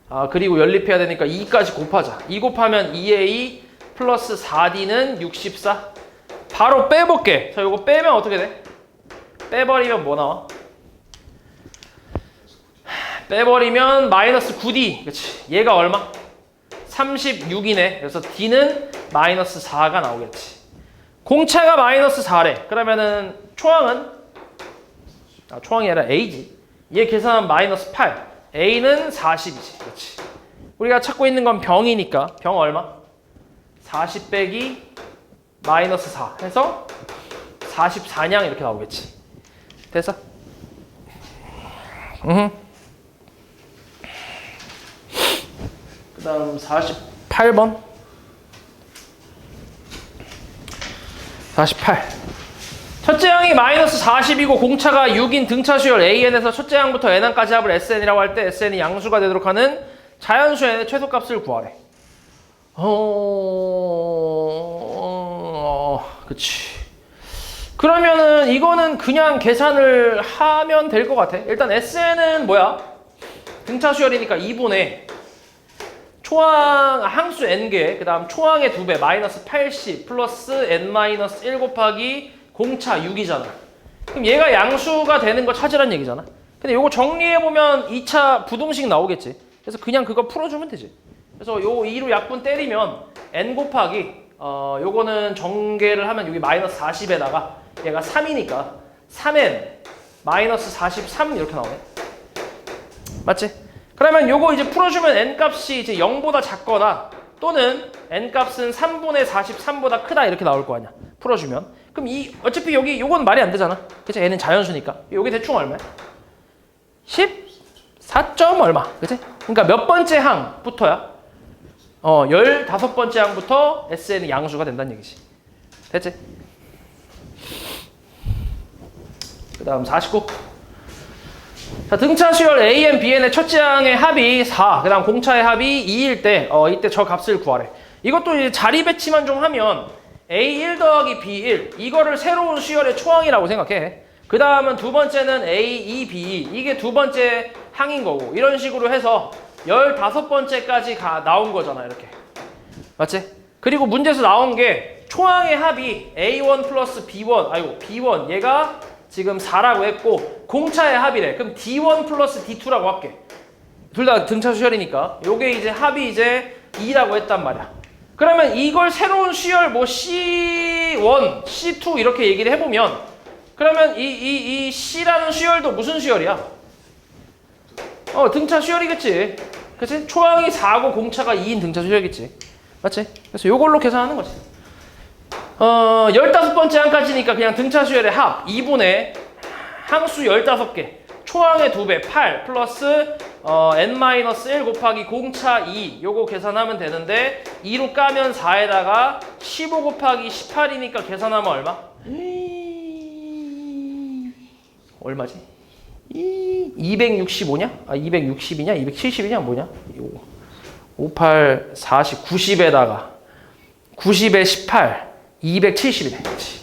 아 그리고 연립해야 되니까 2까지 곱하자. 2 곱하면 2A 플러스 4D는 64. 바로 빼볼게. 자 요거 빼면 어떻게 돼? 빼버리면 뭐 나와? 빼버리면 마이너스 9D. 그치? 얘가 얼마? 36이네. 그래서 D는 마이너스 4가 나오겠지. 공차가 마이너스 4래. 그러면은 초항은? 초항이 아니라 A지. 얘 계산하면 마이너스 8. A는 40이지. 그렇지. 우리가 찾고 있는 건 병이니까. 병 얼마? 40 빼기 마이너스 4 해서 44냥 이렇게 나오겠지. 됐어? 그 다음 48번 48 첫째 항이 마이너스 40이고 공차가 6인 등차 수열 AN에서 첫째 항부터 N항까지 합을 SN이라고 할 때 SN이 양수가 되도록 하는 자연수 N의 최소값을 구하래. 그치. 그러면은 이거는 그냥 계산을 하면 될 것 같아. 일단 SN은 뭐야? 등차 수열이니까 2분의 초항 항수 n개, 그 다음 초항의 2배 마이너스 80 플러스 n-1 곱하기 공차 6이잖아. 그럼 얘가 양수가 되는 거 찾으란 얘기잖아. 근데 요거 정리해보면 2차 부동식 나오겠지. 그래서 그냥 그거 풀어주면 되지. 그래서 요 2로 약분 때리면 n 곱하기 요거는 정계를 하면 여기 마이너스 40에다가 얘가 3이니까 3n 마이너스 43 이렇게 나오네. 맞지? 그러면 요거 이제 풀어주면 n값이 이제 0보다 작거나 또는 n값은 3분의 43보다 크다 이렇게 나올 거 아니야. 풀어주면. 그럼 어차피 여기 요건 말이 안 되잖아. 그치? 얘는 자연수니까. 여기 대충 얼마야? 14점 얼마. 그치? 그러니까 몇 번째 항부터야? 15번째 항부터 SN이 양수가 된다는 얘기지. 됐지? 그 다음 49. 자, 등차 수열 AN, BN의 첫째 항의 합이 4, 그 다음 공차의 합이 2일 때, 이때 저 값을 구하래. 이것도 이제 자리 배치만 좀 하면 A1 더하기 B1, 이거를 새로운 수열의 초항이라고 생각해. 그 다음은 두 번째는 A2, B2, 이게 두 번째 항인 거고, 이런 식으로 해서 15번째까지 나온 거잖아, 이렇게. 맞지? 그리고 문제에서 나온 게 초항의 합이 A1 플러스 B1, B1, 얘가 지금 4라고 했고 공차의 합이래. 그럼 D1 플러스 D2라고 할게. 둘 다 등차 수열이니까 요게 이제 합이 이제 2라고 했단 말이야. 그러면 이걸 새로운 수열 뭐 C1, C2 이렇게 얘기를 해보면 그러면 이 C라는 수열도 무슨 수열이야? 등차 수열이겠지. 그치? 초항이 4고 공차가 2인 등차 수열이겠지. 맞지? 그래서 요걸로 계산하는 거지. 15번째 항까지니까 그냥 등차 수열의 합 2분의 항수 15개 초항의 2배 8 플러스 n-1 곱하기 공차 2 요거 계산하면 되는데 2로 까면 4에다가 15 곱하기 18이니까 계산하면 얼마? 얼마지? 265냐? 260이냐? 270이냐? 뭐냐? 58, 40, 90에다가 90에 18 270이네. 그치?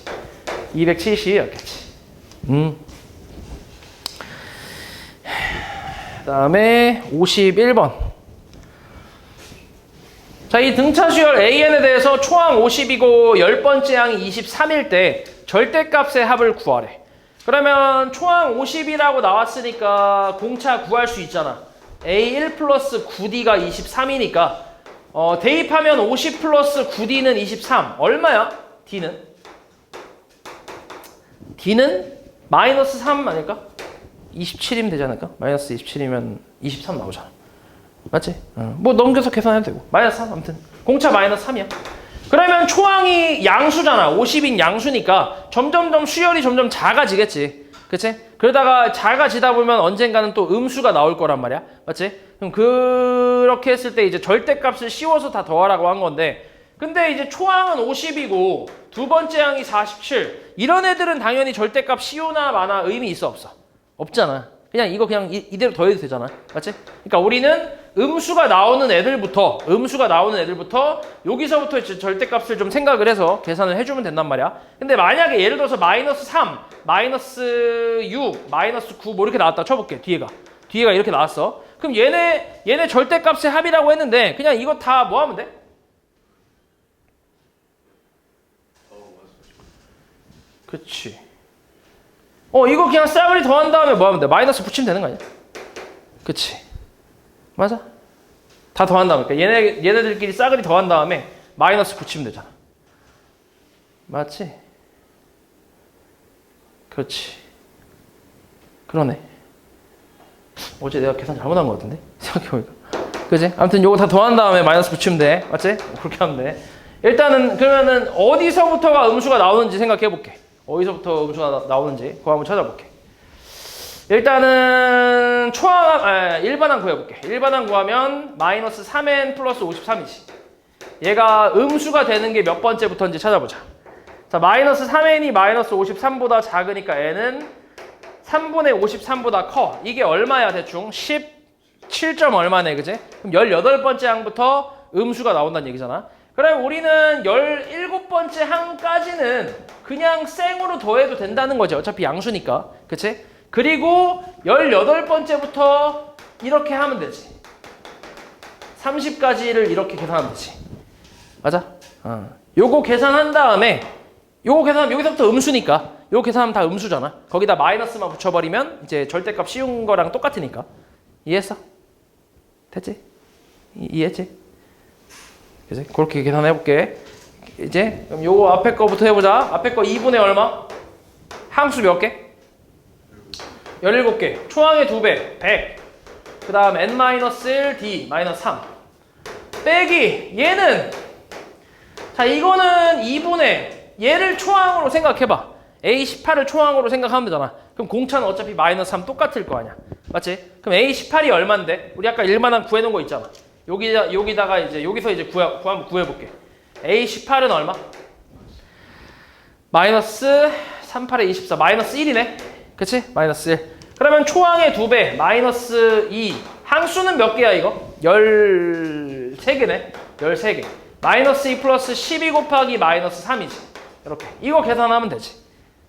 270이었겠지. 그 다음에 51번. 자, 이 등차 수열 AN에 대해서 초항 50이고 10번째 항이 23일 때 절대값의 합을 구하래. 그러면 초항 50이라고 나왔으니까 공차 구할 수 있잖아. A1 플러스 9D가 23이니까 대입하면 50 플러스 9D는 23. 얼마야? D는 마이너스 3 아닐까? 27이면 되지 않을까? 마이너스 27이면 23 나오잖아. 맞지? 뭐 넘겨서 계산해도 되고. 마이너스 3 아무튼 공차 마이너스 3이야. 그러면 초항이 양수잖아. 50인 양수니까 점점점 수열이 점점 작아지겠지. 그치? 그러다가 작아지다 보면 언젠가는 또 음수가 나올 거란 말이야. 맞지? 그럼 그렇게 했을 때 이제 절대값을 씌워서 다 더하라고 한 건데 근데 이제 초항은 50이고 두 번째 항이 47. 이런 애들은 당연히 절대값 CU나 마나 의미 있어 없어? 없잖아. 그냥 이거 그냥 이대로 더해도 되잖아. 맞지? 그러니까 우리는 음수가 나오는 애들부터 여기서부터 이제 절대값을 좀 생각을 해서 계산을 해주면 된단 말이야. 근데 만약에 예를 들어서 마이너스 3, 마이너스 6, 마이너스 9 뭐 이렇게 나왔다 쳐볼게. 뒤에가 이렇게 나왔어. 그럼 얘네 절대값의 합이라고 했는데 그냥 이거 다 뭐 하면 돼? 그치. 이거 그냥 싸그리 더한 다음에 뭐 하면 돼? 마이너스 붙이면 되는 거 아니야? 그치. 맞아? 다 더한 다음에. 그러니까 얘네들끼리 싸그리 더한 다음에 마이너스 붙이면 되잖아. 맞지? 그렇지. 그러네. 어제 내가 계산 잘못한 것 같은데? 생각해보니까. 그지? 아무튼 요거 다 더한 다음에 마이너스 붙이면 돼. 맞지? 그렇게 하면 돼. 일단은 그러면은 어디서부터가 음수가 나오는지 생각해볼게. 어디서부터 음수가 나오는지 그거 한번 찾아볼게. 일단은 일반항 구해볼게. 일반항 구하면 마이너스 3n 플러스 53이지. 얘가 음수가 되는 게 몇 번째부터인지 찾아보자. 자, 마이너스 3n이 마이너스 53보다 작으니까 n은 3분의 53보다 커. 이게 얼마야 대충? 17점 얼마네, 그지? 그럼 18번째 항부터 음수가 나온다는 얘기잖아. 그럼 우리는 17번째 항까지는 그냥 생으로 더해도 된다는 거지. 어차피 양수니까. 그치? 그리고 18번째부터 이렇게 하면 되지. 30까지를 이렇게 계산하면 되지. 맞아? 요거 계산한 다음에 요거 계산하면 여기서부터 음수니까 요거 계산하면 다 음수잖아. 거기다 마이너스만 붙여버리면 이제 절대값 씌운 거랑 똑같으니까. 이해했어? 됐지? 이해했지? 그치? 그렇게 계산해볼게. 이제 그럼 요거 앞에 거부터 해보자. 앞에 거 2분의 얼마? 항수 몇 개? 17개. 초항의 2배, 100. 그 다음 n-1, d-3. 빼기, 얘는 자 이거는 2분의 얘를 초항으로 생각해봐. A18을 초항으로 생각하면 되잖아. 그럼 공차는 어차피 마이너스 3 똑같을 거 아니야. 맞지? 그럼 A18이 얼만데? 우리 아까 일반항 구해놓은 거 있잖아. 여기다가 이제 여기서 이제 한번 구해볼게. A18은 얼마? 마이너스 38에 24 마이너스 1이네. 그치? 마이너스 1. 그러면 초항의 2배 마이너스 2. 항수는 몇 개야 이거? 13개네. 13개. 마이너스 2 플러스 12 곱하기 마이너스 3이지. 이렇게. 이거 계산하면 되지.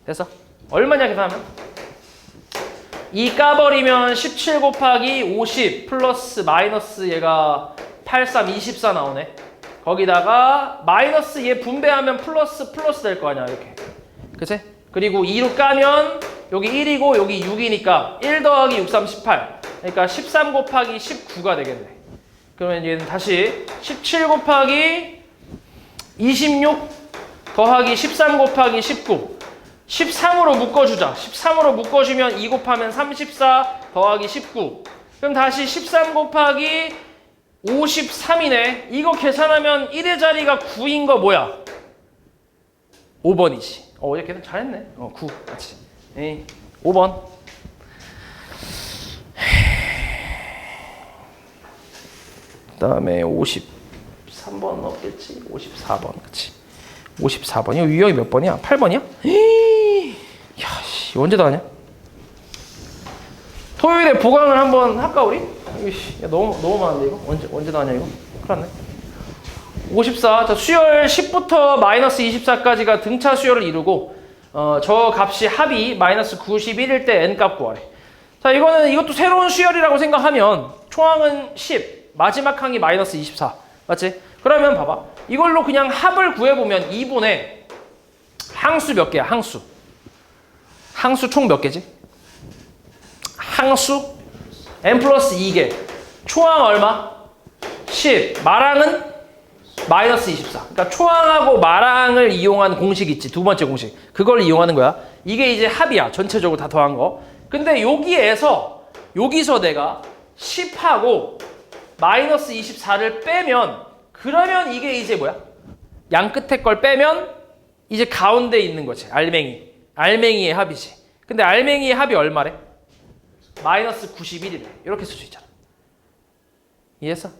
됐어? 얼마냐 계산하면? 2 까버리면 17 곱하기 50 플러스 마이너스 얘가 83, 24 나오네. 거기다가 마이너스 얘 분배하면 플러스 될 거 아니야 이렇게. 그치? 그리고 2로 까면 여기 1이고 여기 6이니까 1 더하기 6, 3, 18. 그러니까 13 곱하기 19가 되겠네. 그러면 얘는 다시 17 곱하기 26 더하기 13 곱하기 19. 13으로 묶어주자. 13으로 묶어주면 2 곱하면 34 더하기 19. 그럼 다시 13 곱하기 53이네. 이거 계산하면 1의 자리가 9인 거 뭐야? 5번이지. 어제 계산 잘했네. 9. 맞지. 5번. 그 다음에 53번 없겠지? 54번. 그치. 54번. 이거 유형이 몇 번이야? 8번이야? 야, 씨, 언제 다 하냐? 토요일에 보강을 한번 할까, 우리? 야, 너무 많은데, 이거? 언제 다 하냐, 이거? 큰일 났네. 54. 자, 수열 10부터 마이너스 24까지가 등차 수열을 이루고, 저 값이 합이 마이너스 91일 때 n값 구하래. 자, 이것도 새로운 수열이라고 생각하면, 초항은 10, 마지막 항이 마이너스 24. 맞지? 그러면 봐봐. 이걸로 그냥 합을 구해보면 2분의 항수 몇 개야? 항수 총 몇 개지? 항수 n 플러스 2개. 초항 얼마? 10. 마랑은 마이너스 24. 그러니까 초항하고 마랑을 이용한 공식 있지. 두 번째 공식. 그걸 이용하는 거야. 이게 이제 합이야. 전체적으로 다 더한 거. 근데 여기서 내가 10하고 마이너스 24를 빼면 그러면 이게 이제 뭐야? 양 끝에 걸 빼면 이제 가운데 있는 거지. 알맹이의 합이지. 근데 알맹이의 합이 얼마래? 마이너스 91이래. 이렇게 쓸 수 있잖아. 이해했어?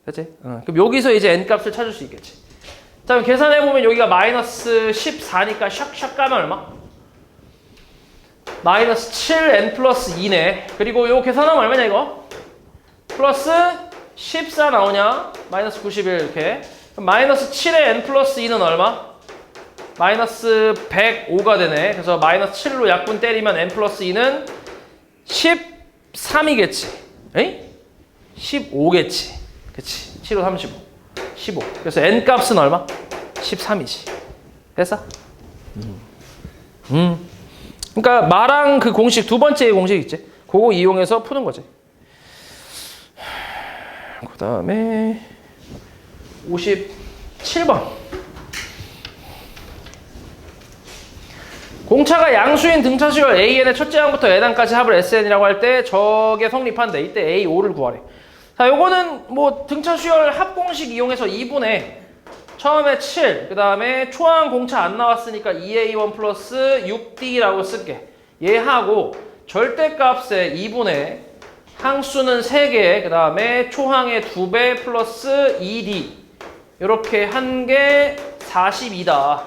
됐지? 그럼 여기서 이제 n값을 찾을 수 있겠지. 자, 그럼 계산해보면 여기가 마이너스 14니까 샥샥 까면 얼마? 마이너스 7n 플러스 2네. 그리고 요 계산하면 얼마냐 이거? 플러스 14 나오냐? 마이너스 91 이렇게. 그럼 마이너스 7에 n 플러스 2는 얼마? 마이너스 105가 되네. 그래서 마이너스 7로 약분 때리면 n 플러스 2는 13이겠지. 에이? 15겠지. 그치. 7호 35. 15. 그래서 n 값은 얼마? 13이지. 됐어? 그러니까 마랑 그 공식 두 번째 공식 있지? 그거 이용해서 푸는 거지. 그 다음에 57번. 공차가 양수인 등차수열 AN의 첫째 항부터 N항까지 합을 SN이라고 할 때 저게 성립한대. 이때 A5를 구하래. 자, 요거는 뭐 등차수열 합공식 이용해서 2분의 처음에 7, 그 다음에 초항 공차 안 나왔으니까 2A1 플러스 6D라고 쓸게. 얘하고 절대값의 2분의 항수는 3개, 그 다음에 초항의 2배 플러스 2D. 이렇게 한 게 42다.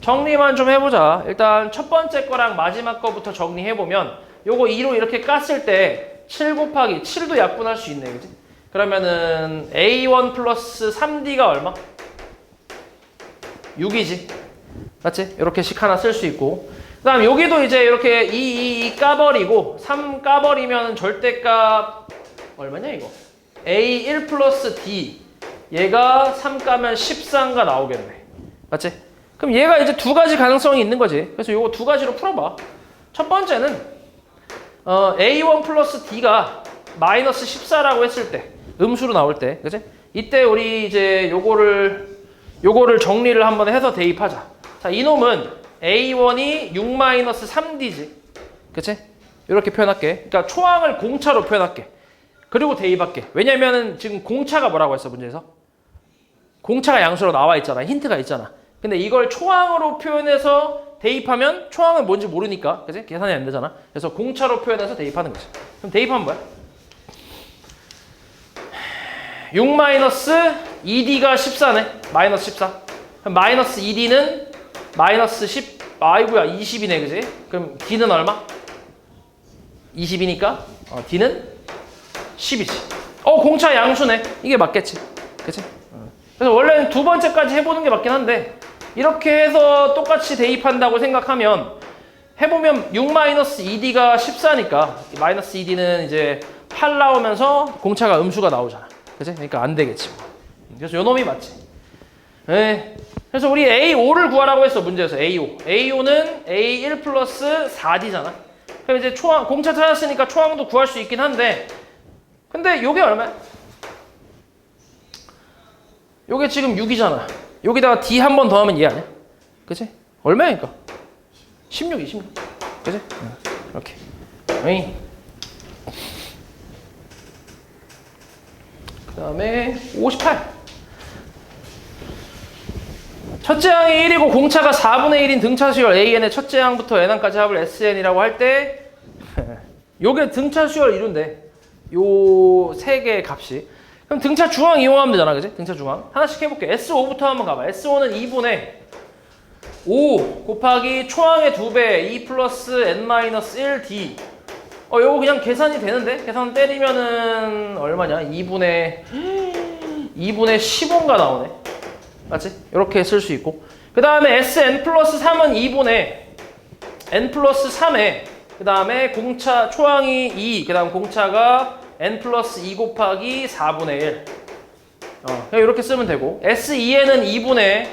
정리만 좀 해보자. 일단 첫 번째 거랑 마지막 거부터 정리해보면 요거 2로 이렇게 깠을 때 7 곱하기 7도 약분할 수 있네. 그치? 그러면은 A1 플러스 3D가 얼마? 6이지. 맞지? 이렇게씩 하나 쓸 수 있고. 그 다음 여기도 이제 이렇게 2 까버리고 3 까버리면 절대값 얼마냐 이거? A1 플러스 D. 얘가 3 까면 13가 나오겠네. 맞지? 그럼 얘가 이제 두 가지 가능성이 있는 거지. 그래서 요거 두 가지로 풀어봐. 첫 번째는 A1 플러스 D가 마이너스 14라고 했을 때, 음수로 나올 때, 그치? 이때 우리 이제 요거를 정리를 한번 해서 대입하자. 자, 이놈은 A1이 6-3D지. 그치? 이렇게 표현할게. 그러니까 초항을 공차로 표현할게. 그리고 대입할게. 왜냐면은 지금 공차가 뭐라고 했어, 문제에서? 공차가 양수로 나와 있잖아. 힌트가 있잖아. 근데 이걸 초항으로 표현해서 대입하면 초항은 뭔지 모르니까, 그치? 계산이 안 되잖아. 그래서 공차로 표현해서 대입하는 거지. 그럼 대입하면 뭐야? 6-2D가 14네. 마이너스 14. 그럼 마이너스 2D는 마이너스 10, 아이고야, 20이네, 그지? 그럼 D는 얼마? 20이니까 D는 10이지. 공차 양수네. 이게 맞겠지. 그치? 그래서 원래는 두 번째까지 해보는 게 맞긴 한데, 이렇게 해서 똑같이 대입한다고 생각하면, 해보면 6-2D가 14니까, 마이너스 2D는 이제 8 나오면서 공차가 음수가 나오잖아. 그치? 그러니까 안 되겠지. 그래서 요 놈이 맞지. 네. 그래서 우리 A5를 구하라고 했어, 문제에서. A5. A5는 A1 플러스 4D잖아. 그럼 이제 초항, 공차 찾았으니까 초항도 구할 수 있긴 한데, 근데 요게 얼마야? 요게 지금 6이잖아. 여기다가 D 한 번 더 하면 얘 아니야? 그치? 얼마니까? 16이 16. 그치? 이렇게. 어이. 그 다음에 58. 첫째 항이 1이고 공차가 4분의 1인 등차수열 AN의 첫째 항부터 N항까지 합을 SN이라고 할 때 요게 등차수열 이룬데 요 세 개의 값이. 그럼 등차 중항 이용하면 되잖아, 그지? 등차 중항. 하나씩 해볼게. S5부터 한번 가봐. S5는 2분의 5 곱하기 초항의 2배 2 플러스 N-1 D. 요거 그냥 계산이 되는데? 계산 때리면은 얼마냐? 2분의 15인가 나오네. 맞지? 이렇게 쓸 수 있고. 그 다음에 SN 플러스 3은 2분의 N 플러스 3에 그 다음에 공차 초항이 2, 그 다음 공차가 N 플러스 2 곱하기 4분의 1. 그냥 이렇게 쓰면 되고. SEN은 2분의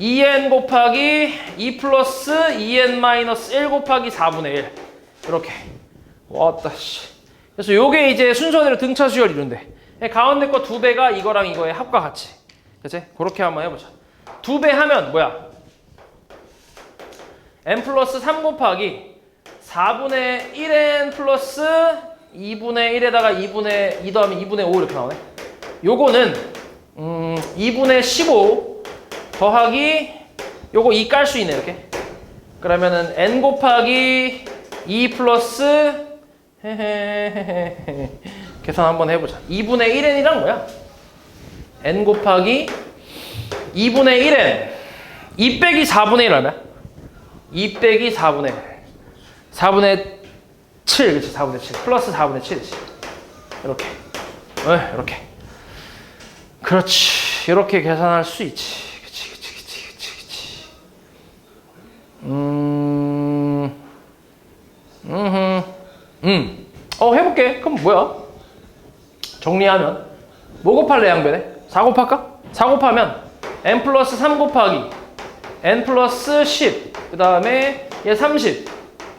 2N 곱하기 2 플러스 2N 마이너스 1 곱하기 4분의 1. 이렇게. 왔다, 씨. 그래서 요게 이제 순서대로 등차 수열 이룬대. 가운데 거 2배가 이거랑 이거의 합과 같이. 그치? 그렇게 한번 해보자. 2배 하면 뭐야? N 플러스 3 곱하기 4분의 1N 플러스 2분의 1에다가 2 더하면 2분의 5 이렇게 나오네. 요거는 2분의 15 더하기 요거 2 깔 수 있네, 이렇게. 그러면은 N 곱하기 2 플러스 계산 한번 해보자. 2분의 1N이란 뭐야? N 곱하기 2분의 1n 2 빼기 4분의 1 얼마야? 2 빼기 4분의 1 4분의 7 그치 4분의 7 플러스 4분의 7이지 이렇게 이렇게 그렇지 이렇게 계산할 수 있지 그치 해볼게. 그럼 뭐야? 정리하면 뭐 곱할래 양변에? 4 곱할까? 4 곱하면 n 플러스 3 곱하기 n 플러스 10 그 다음에 얘 30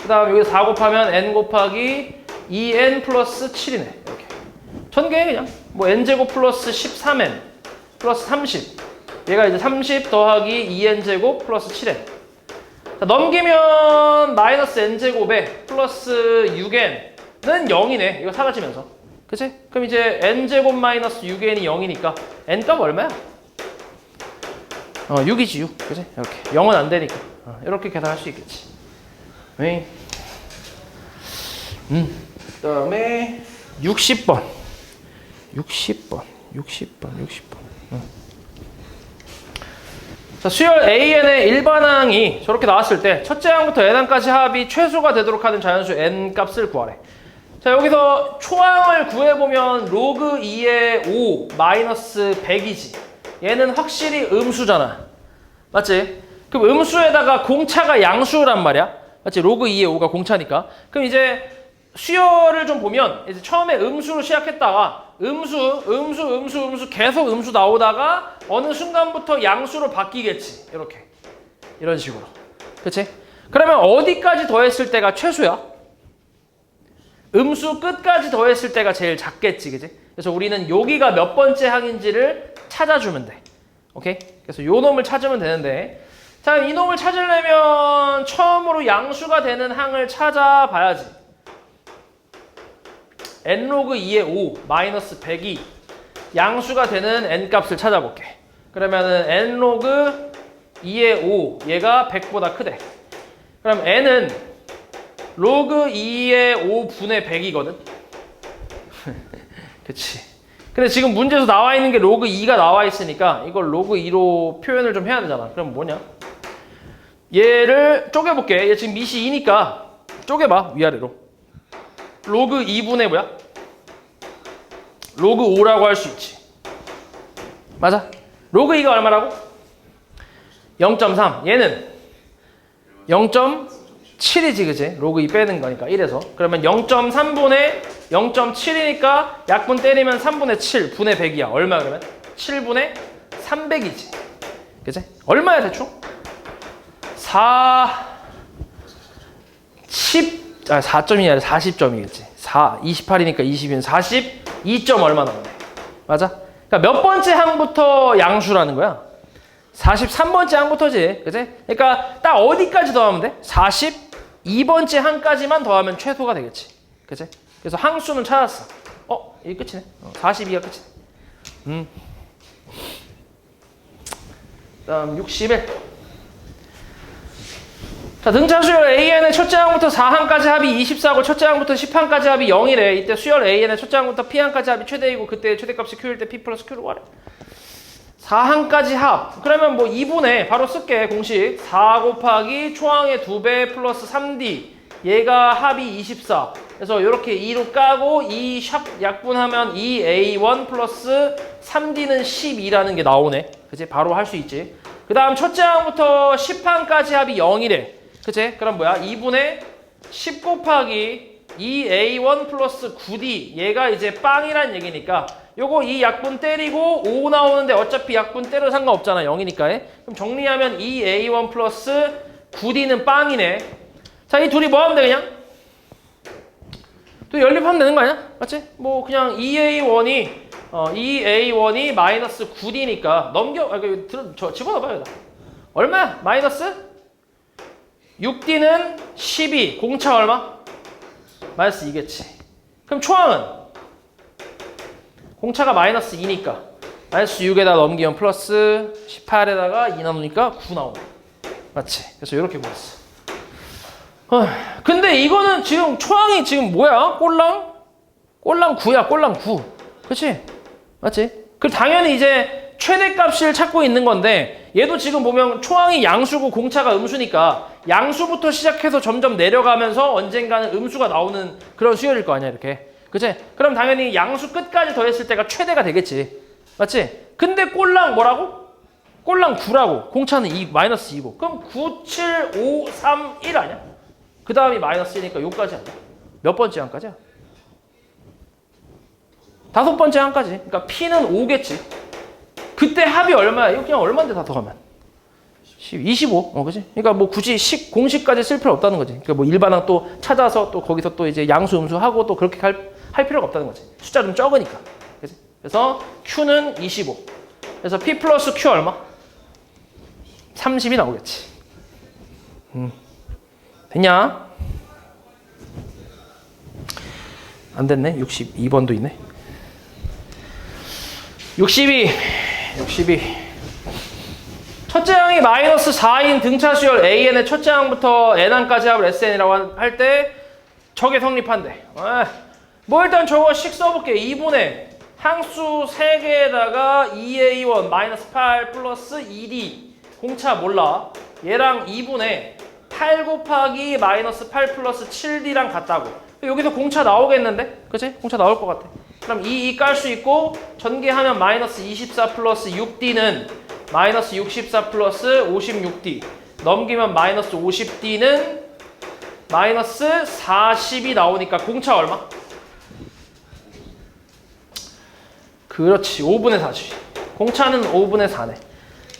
그 다음에 여기 4 곱하면 n 곱하기 2n 플러스 7이네 이렇게 전개 그냥 뭐 n제곱 플러스 13n 플러스 30 얘가 이제 30 더하기 2n제곱 플러스 7n 자, 넘기면 마이너스 n제곱에 플러스 6n은 0이네 이거 사라지면서 그치? 그럼 이제 n제곱 마이너스 6n이 0이니까 n값 얼마야? 6이지 6 그치? 이렇게 0은 안 되니까 이렇게 계산할 수 있겠지 그 다음에 60번 자, 수열 AN의 일반항이 저렇게 나왔을 때 첫째 항부터 n항까지 합이 최소가 되도록 하는 자연수 n 값을 구하래. 자, 여기서 초항을 구해보면 로그 2의 5 마이너스 100이지. 얘는 확실히 음수잖아. 맞지? 그럼 음수에다가 공차가 양수란 말이야. 맞지? 로그 2의 5가 공차니까. 그럼 이제 수열을 좀 보면 이제 처음에 음수로 시작했다가 음수 계속 음수 나오다가 어느 순간부터 양수로 바뀌겠지. 이렇게. 이런 식으로. 그치? 그러면 어디까지 더했을 때가 최소야? 음수 끝까지 더했을 때가 제일 작겠지. 그치? 그래서 우리는 여기가 몇 번째 항인지를 찾아주면 돼. 오케이? 그래서 요 놈을 찾으면 되는데 자, 이 놈을 찾으려면 처음으로 양수가 되는 항을 찾아봐야지. n로그 2의 5 마이너스 100이 양수가 되는 n값을 찾아볼게. 그러면은 n로그 2의 5 얘가 100보다 크대. 그럼 n은 로그 2의 5분의 100이거든. 그치. 근데 지금 문제에서 나와 있는 게 로그 2가 나와 있으니까 이걸 로그 2로 표현을 좀 해야 되잖아. 그럼 뭐냐? 얘를 쪼개볼게. 얘 지금 밑이 2니까 쪼개봐. 위아래로. 로그 2분의 뭐야? 로그 5라고 할 수 있지. 맞아? 로그 2가 얼마라고? 0.3. 얘는 0.7이지, 그치? 로그 2 빼는 거니까 1에서. 그러면 0.3분의 0.7이니까 약분 때리면 3분의 7, 분의 100이야. 얼마 그러면? 7분의 300이지. 그치? 얼마야 대충? 4점이 아니라 40점이겠지. 28이니까 20이면 42점 얼마 나오네. 맞아? 그러니까 몇 번째 항부터 양수라는 거야? 43번째 항부터지. 그치? 그러니까 딱 어디까지 더하면 돼? 42번째 항까지만 더하면 최소가 되겠지. 그치? 그래서 항수는 찾았어. 이게 끝이네. 42가 끝이네. 다음 61. 자, 등차 수열 AN의 첫째 항부터 4항까지 합이 24고 첫째 항부터 10항까지 합이 0이래. 이때 수열 AN의 첫째 항부터 P항까지 합이 최대이고 그때 최대값이 Q일 때 P 플러스 Q로 구하래. 4항까지 합. 그러면 뭐 2분의 바로 쓸게. 공식 4 곱하기 초항의 2배 플러스 3D 얘가 합이 24. 그래서 이렇게 2로 까고 2 샵 약분하면 2A1 플러스 3D는 12라는 게 나오네. 그치? 바로 할 수 있지. 그 다음 첫째 항부터 10항까지 합이 0이래. 그치? 그럼 뭐야? 2분의 10 곱하기 2A1 플러스 9D 얘가 이제 빵이란 얘기니까 요거 이 약분 때리고 5 나오는데 어차피 약분 때려도 상관없잖아. 0이니까. 그럼 정리하면 2A1 플러스 9D는 빵이네. 자, 이 둘이 뭐 하면 돼 그냥? 또 연립하면 되는 거 아니야? 맞지? 뭐 그냥 2A1이 마이너스 9D니까 넘겨 집어넣어봐요. 여기다. 얼마야? 마이너스 6D는 12. 공차 얼마? 마이너스 2겠지. 그럼 초항은? 공차가 마이너스 2니까 마이너스 6에다 넘기면 플러스 18에다가 2 나누니까 9 나오네. 맞지? 그래서 이렇게 구했어. 근데 이거는 지금 초항이 지금 뭐야? 꼴랑 9야. 꼴랑 9. 그치? 맞지? 그 당연히 이제 최대값을 찾고 있는 건데 얘도 지금 보면 초항이 양수고 공차가 음수니까 양수부터 시작해서 점점 내려가면서 언젠가는 음수가 나오는 그런 수열일 거 아니야 이렇게. 그치? 그럼 당연히 양수 끝까지 더했을 때가 최대가 되겠지. 맞지? 근데 꼴랑 뭐라고? 꼴랑 9라고. 공차는 2, 마이너스 2고. 그럼 9, 7, 5, 3, 1 아니야? 그 다음이 마이너스 1이니까 요까지 아니야? 몇 번째 항까지야? 5번째 항까지. 그러니까 P는 5겠지. 그때 합이 얼마야? 이거 그냥 얼마인데 다 더하면? 25. 그지? 그러니까 뭐 굳이 공식까지 쓸 필요 없다는 거지. 그러니까 뭐 일반항 또 찾아서 또 거기서 또 이제 양수, 음수 하고 또 그렇게 할 필요가 없다는 거지. 숫자 좀 적으니까. 그지? 그래서 Q는 25. 그래서 P 플러스 Q 얼마? 30이 나오겠지. 됐냐? 안 됐네. 62번도 있네. 62. 첫째 항이 마이너스 4인 등차 수열 AN의 첫째 항부터 N항까지 합을 SN이라고 할 때 저게 성립한대. 뭐 일단 저거 식 써볼게. 2분의 항수 3개에다가 2A1 마이너스 8 플러스 2D 공차 몰라. 얘랑 2분의 8 곱하기 마이너스 8 플러스 7D랑 같다고. 여기서 공차 나오겠는데? 그치? 공차 나올 것 같아. 그럼 2 깔 수 있고 전개하면 마이너스 24 플러스 6D는 마이너스 64 플러스 56D 넘기면 마이너스 50D는 마이너스 40이 나오니까 공차 얼마? 그렇지. 5분의 4지. 공차는 5분의 4네.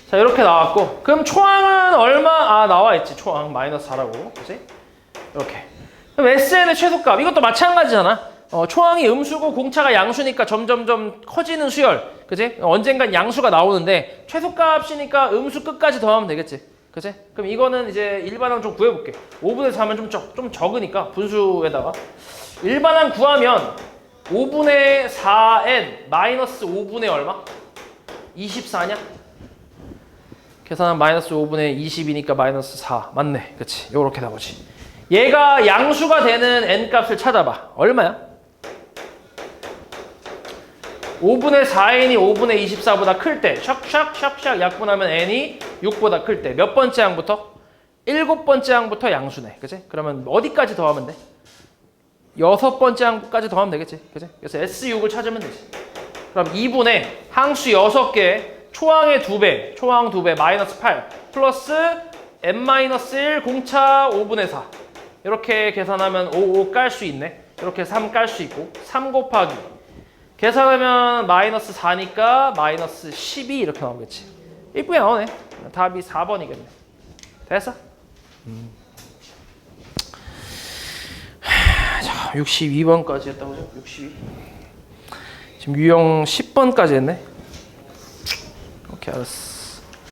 자 이렇게 나왔고 그럼 초항은 얼마? 나와있지. 초항 마이너스 4라고. 그치? 이렇게. 그럼 SN의 최소값 이것도 마찬가지잖아. 초항이 음수고 공차가 양수니까 점점점 커지는 수열. 그치? 언젠간 양수가 나오는데 최소값이니까 음수 끝까지 더하면 되겠지. 그치? 그럼 이거는 이제 일반항 좀 구해볼게. 5분의 4면 좀 적으니까 분수에다가 일반항 구하면 5분의 4n 마이너스 5분의 얼마? 24냐? 계산하면 마이너스 5분의 20이니까 마이너스 4 맞네. 그치? 요렇게 나오지. 얘가 양수가 되는 n 값을 찾아봐. 얼마야? 5분의 4n이 5분의 24보다 클 때 샥샥샥샥 약분하면 n이 6보다 클 때 몇 번째 항부터? 7번째 항부터 양수네. 그치? 그러면 어디까지 더하면 돼? 6번째 항까지 더하면 되겠지. 그치? 그래서 S6을 찾으면 되지. 그럼 2분의 항수 6개 초항의 2배 초항 2배 마이너스 8 플러스 n-1 공차 5분의 4 이렇게 계산하면 5 깔 수 있네. 이렇게 3 깔 수 있고 3 곱하기 계산하면 마이너스 4니까 마이너스 12 이렇게 나오겠지. 이쁘게 나오네. 답이 4번이겠네. 됐어? 자, 62번까지 했다고요? 62. 지금 유형 10번까지 했네. 오케이, 알았어.